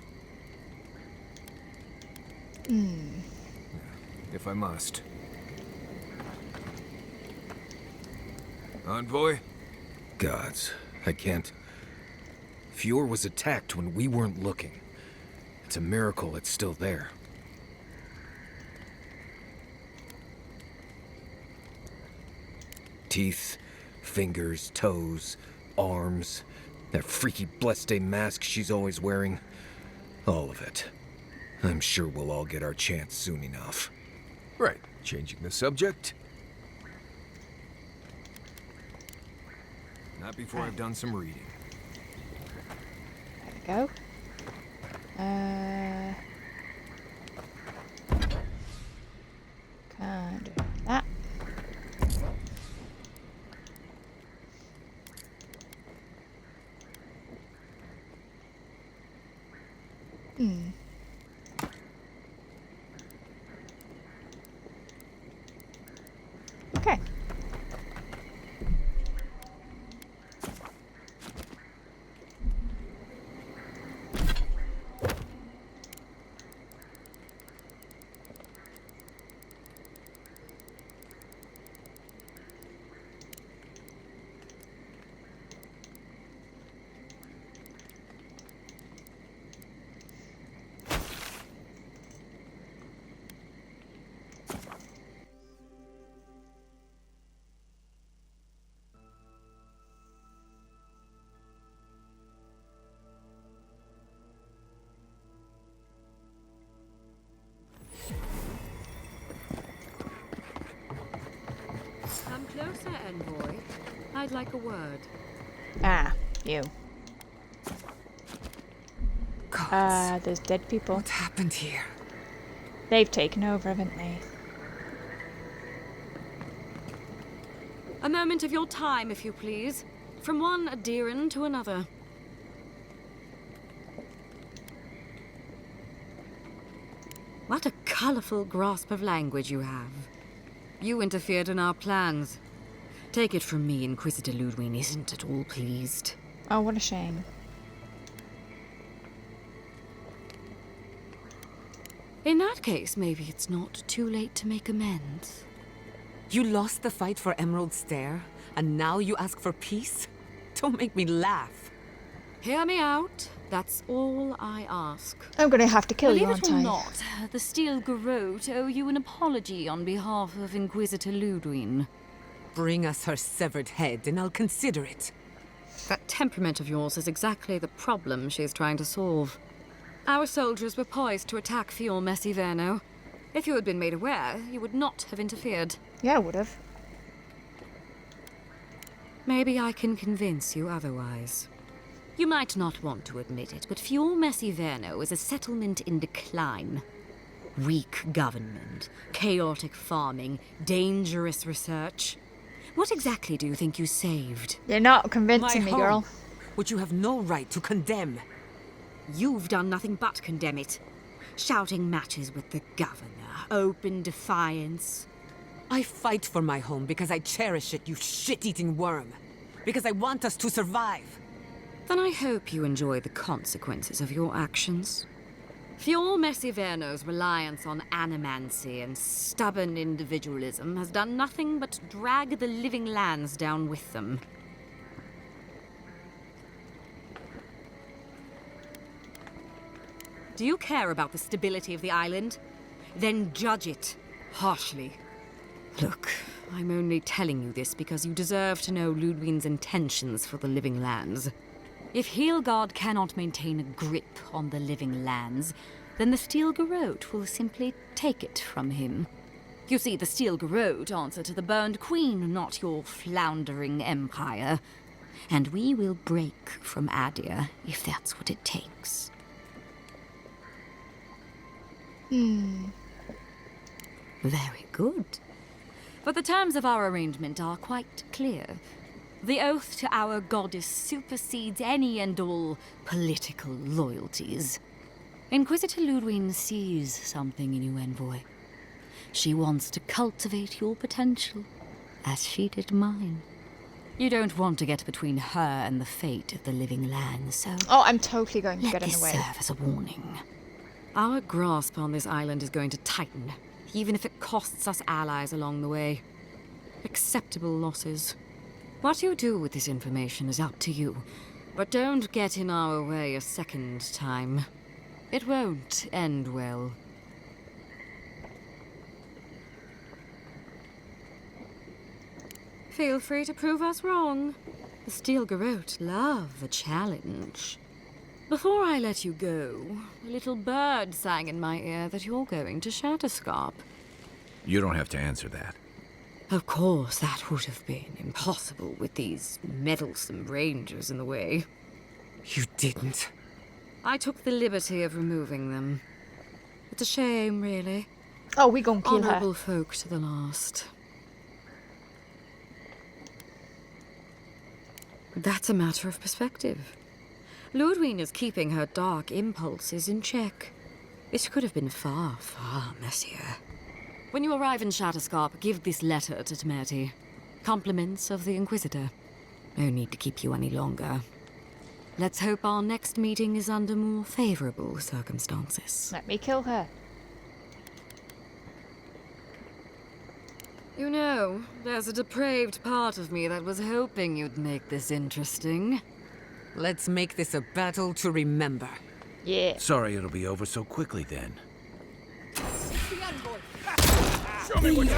If I must. Envoy? Gods, I can't. Fjord was attacked when we weren't looking. It's a miracle it's still there. Teeth, fingers, toes, arms, that freaky Blessed mask she's always wearing. All of it. I'm sure we'll all get our chance soon enough. Right, changing the subject. Not before I've done some reading. There we go. Can't do that. Okay. Come closer, envoy. I'd like a word. Ah, you. God, There's dead people. what happened here? They've taken over, haven't they? A moment of your time, if you please. From one Adiran to another. What a colorful grasp of language you have. You interfered in our plans. Take it from me, Inquisitor Ludwig isn't at all pleased. Oh, what a shame. In that case, maybe it's not too late to make amends. You lost the fight for Emerald Stair, and now you ask for peace? Don't make me laugh. Hear me out. That's all I ask. I'm gonna have to kill you, Believe aren't it or I? not, the Steel Garrote owe you an apology on behalf of Inquisitor Ludwig. Bring us her severed head, and I'll consider it. That temperament of yours is exactly the problem she's trying to solve. Our soldiers were poised to attack Fior Messiverno. If you had been made aware, you would not have interfered. Yeah, I would have. Maybe I can convince you otherwise. You might not want to admit it, but Fior Messiverno is a settlement in decline. Weak government, chaotic farming, dangerous research. What exactly do you think you saved? You're not convincing me, My girl. home, which you have no right to condemn. You've done nothing but condemn it. Shouting matches with the governor, open defiance. I fight for my home because I cherish it, you shit-eating worm. Because I want us to survive. Then I hope you enjoy the consequences of your actions. Fior Messiverno's reliance on animancy and stubborn individualism has done nothing but drag the living lands down with them. Do you care about the stability of the island? Then judge it harshly. Look, I'm only telling you this because you deserve to know Ludwig's intentions for the living lands. If Heelgard cannot maintain a grip on the living lands, then the Steel Garrote will simply take it from him. You see, the Steel Garrote answer to the Burned Queen, not your floundering empire. And we will break from Adir if that's what it takes. Very good. But the terms of our arrangement are quite clear. The oath to our goddess supersedes any and all political loyalties. Inquisitor Ludwig sees something in you, Envoy. She wants to cultivate your potential, as she did mine. You don't want to get between her and the fate of the living land, so... Oh, I'm totally going to get in the way. Let this serve as a warning. Our grasp on this island is going to tighten, even if it costs us allies along the way. Acceptable losses. What you do with this information is up to you, but don't get in our way a second time. It won't end well. Feel free to prove us wrong. The Steel Garrote love a challenge. Before I let you go, a little bird sang in my ear that you're going to Shatterscarp. You don't have to answer that. Of course, that would have been impossible with these meddlesome rangers in the way. You didn't. I took the liberty of removing them. It's a shame, really. Oh, we gon' kill her. Honorable folk to the last. That's a matter of perspective. Ludwig is keeping her dark impulses in check. It could have been far, far messier. When you arrive in Shatterscarp, give this letter to Temerty. Compliments of the Inquisitor. No need to keep you any longer. Let's hope our next meeting is under more favorable circumstances. Let me kill her. You know, there's a depraved part of me that was hoping you'd make this interesting. Let's make this a battle to remember. Yeah. Sorry it'll be over so quickly then. Show me what you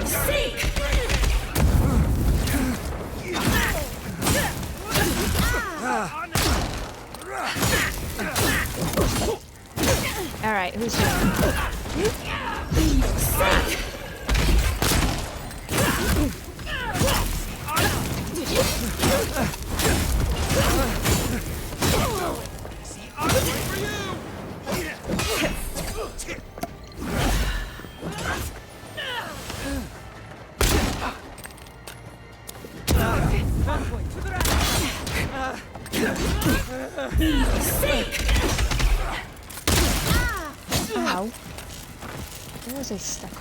Alright, who's here? Ow. Where was I stuck?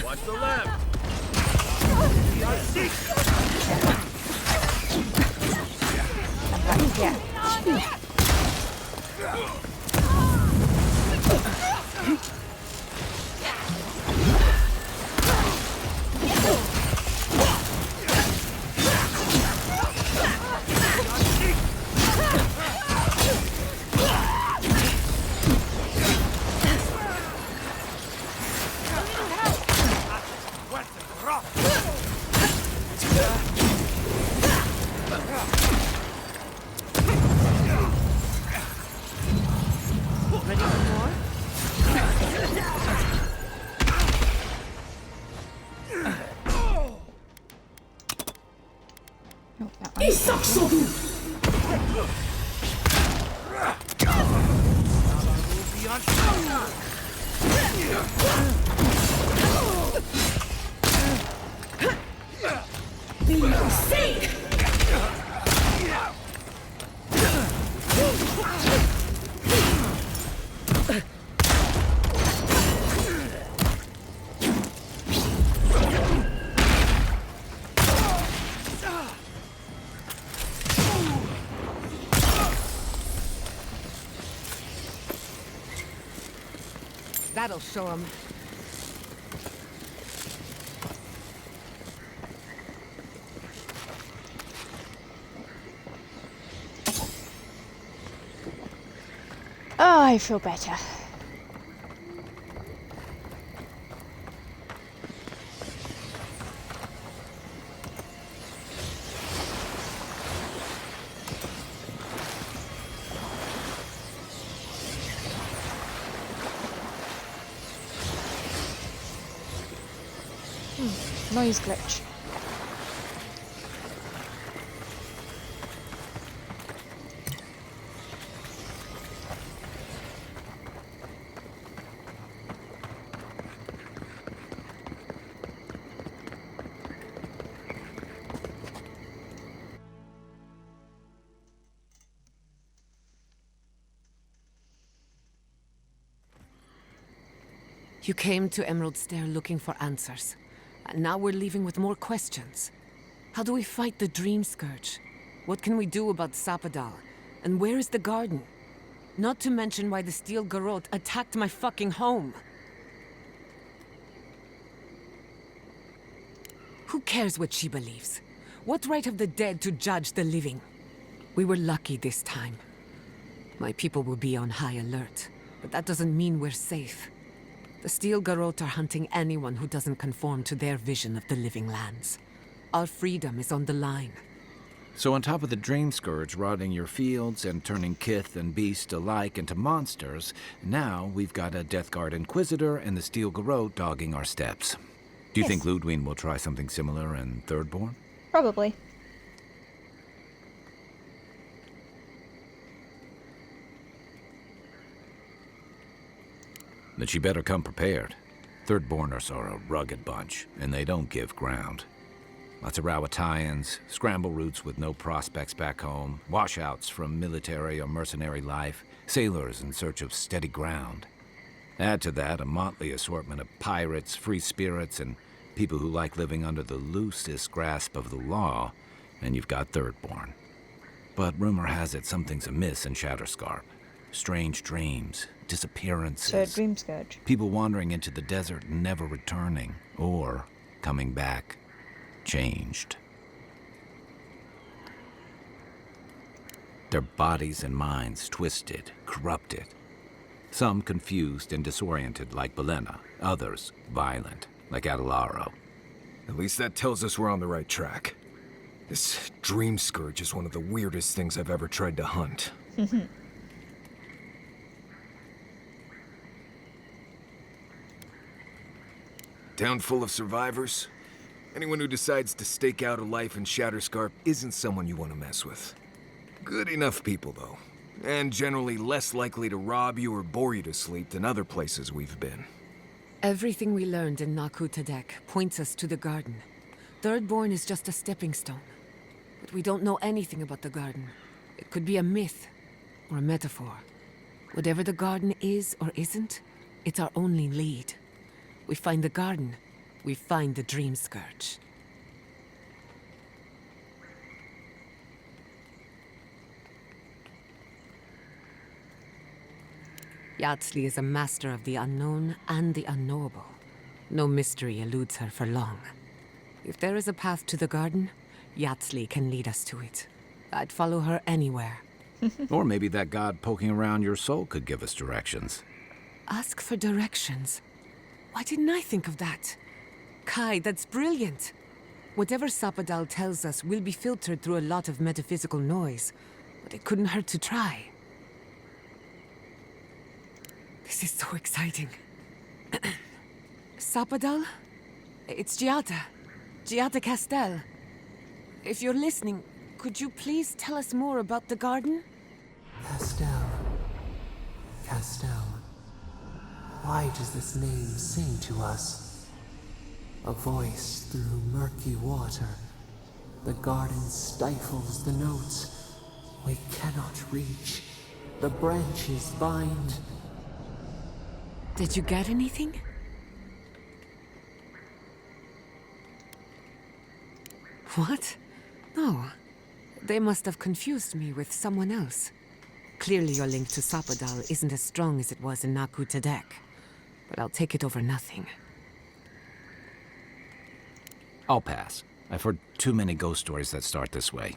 Watch the left. Yeah. Oh, that one. That'll show him. Oh, I feel better. Noise glitch. You came to Emerald Stair looking for answers. And now we're leaving with more questions. How do we fight the Dream Scourge? What can we do about Sapadal? And where is the garden? Not to mention why the Steel Garrote attacked my fucking home. Who cares what she believes? What right have the dead to judge the living? We were lucky this time. My people will be on high alert, but that doesn't mean we're safe. The Steel Garrote are hunting anyone who doesn't conform to their vision of the living lands. Our freedom is on the line. So on top of the Dream Scourge rotting your fields and turning kith and beast alike into monsters, now we've got a Death Guard Inquisitor and the Steel Garrote dogging our steps. Do you think Ludwig will try something similar in Thirdborn? Probably. Then she better come prepared. Thirdborners are a rugged bunch, and they don't give ground. Lots of Rawatayans, scramble routes with no prospects back home, washouts from military or mercenary life, sailors in search of steady ground. Add to that a motley assortment of pirates, free spirits, and people who like living under the loosest grasp of the law, and you've got Thirdborn. But rumor has it something's amiss in Shatterscarp. Strange dreams, disappearances. So Dream Scourge. People wandering into the desert and never returning, or coming back, changed. Their bodies and minds twisted, corrupted. Some confused and disoriented like Belena, others violent like Adelaro. At least that tells us we're on the right track. This Dream Scourge is one of the weirdest things I've ever tried to hunt. Town full of survivors. Anyone who decides to stake out a life in Shatterscarp isn't someone you want to mess with. Good enough people, though. And generally less likely to rob you or bore you to sleep than other places we've been. Everything we learned in Naku Tadek points us to the garden. Thirdborn is just a stepping stone. But we don't know anything about the garden. It could be a myth or a metaphor. Whatever the garden is or isn't, it's our only lead. We find the garden, we find the Dream Scourge. Yatsley is a master of the unknown and the unknowable. No mystery eludes her for long. If there is a path to the garden, Yatsley can lead us to it. I'd follow her anywhere. Or maybe that god poking around your soul could give us directions. Ask for directions. Why didn't I think of that? Kai, that's brilliant. Whatever Sapadal tells us will be filtered through a lot of metaphysical noise, but it couldn't hurt to try. This is so exciting. Sapadal? It's Giada. Giada Castel. If you're listening, could you please tell us more about the garden? Castel. Castel. Why does this name sing to us? A voice through murky water. The garden stifles the notes. We cannot reach. The branches bind. Did you get anything? What? No. They must have confused me with someone else. Clearly your link to Sapadal isn't as strong as it was in Naku Tadek. But I'll take it over nothing. I'll pass. I've heard too many ghost stories that start this way.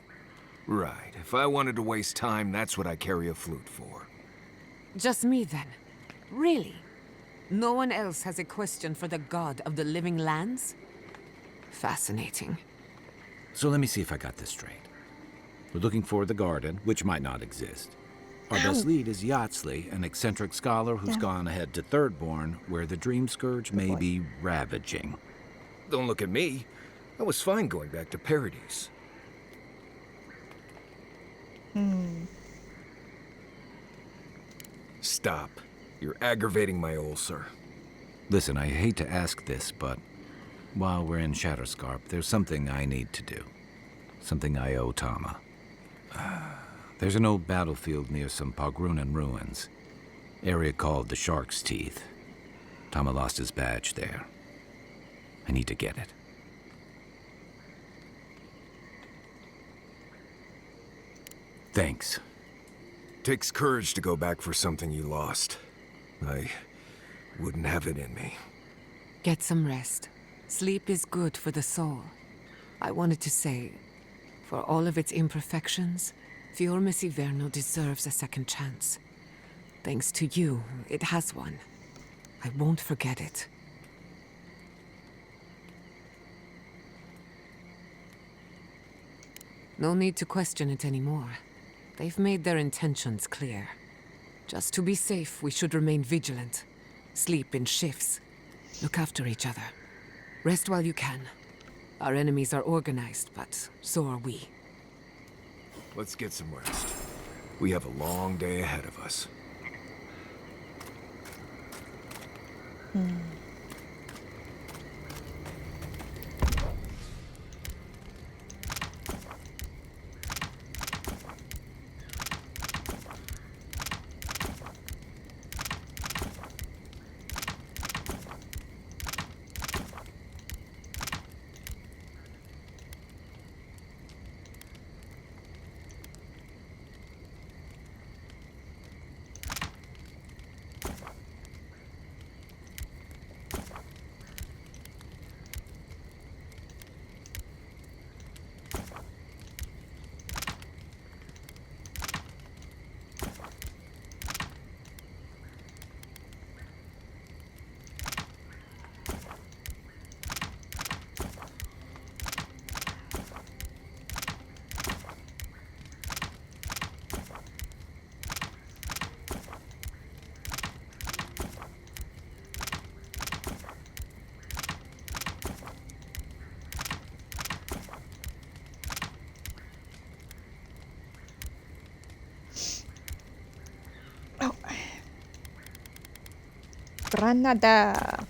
Right. If I wanted to waste time, that's what I carry a flute for. Just me, then. Really? No one else has a question for the god of the living lands? Fascinating. So let me see if I got this straight. We're looking for the garden, which might not exist. Our best lead is Yatsley, an eccentric scholar who's gone ahead to Thirdborn, where the Dream Scourge may be ravaging. Don't look at me. I was fine going back to Paradise. Stop. You're aggravating my ulcer. Listen, I hate to ask this, but while we're in Shatterscarp, there's something I need to do. Something I owe Tama. There's an old battlefield near some Pogrunan ruins. Area called the Shark's Teeth. Tama lost his badge there. I need to get it. Thanks. Takes courage to go back for something you lost. I wouldn't have it in me. Get some rest. Sleep is good for the soul. I wanted to say, for all of its imperfections, Fior Mesiverno deserves a second chance. Thanks to you, it has one. I won't forget it. No need to question it anymore. They've made their intentions clear. Just to be safe, we should remain vigilant. Sleep in shifts. Look after each other. Rest while you can. Our enemies are organized, but so are we. Let's get some rest. We have a long day ahead of us. Granada.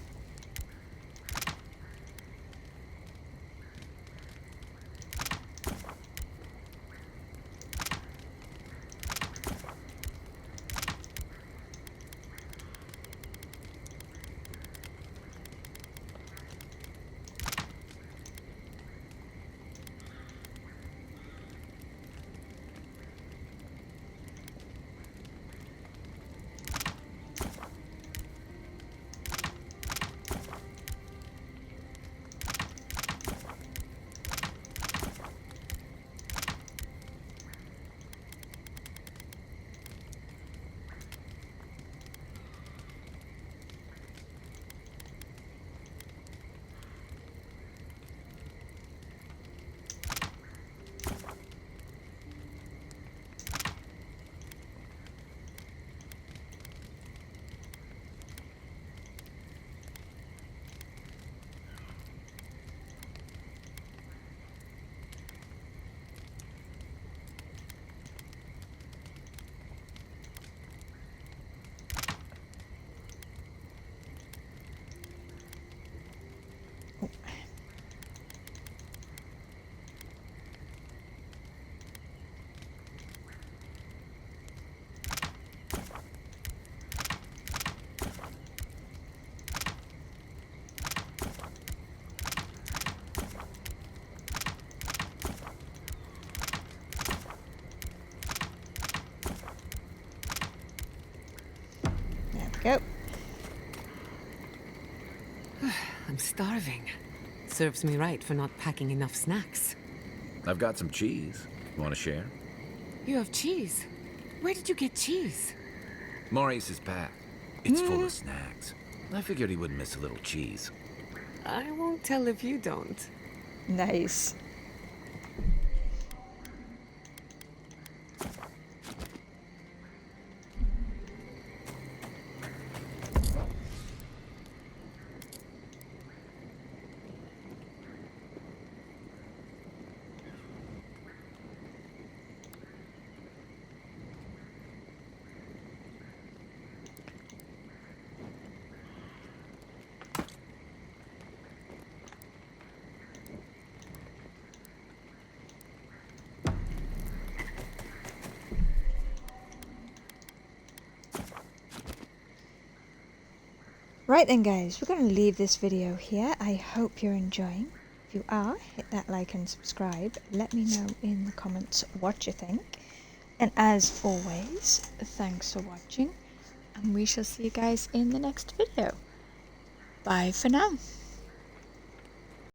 starving. Serves me right for not packing enough snacks. I've got some cheese. You want to share? You have cheese? Where did you get cheese? Maurice's pack. It's full of snacks. I figured he wouldn't miss a little cheese. I won't tell if you don't. Nice. Right then guys, we're going to leave this video here. I hope you're enjoying. If you are, hit that like and subscribe. Let me know in the comments what you think. And as always, thanks for watching. And we shall see you guys in the next video. Bye for now.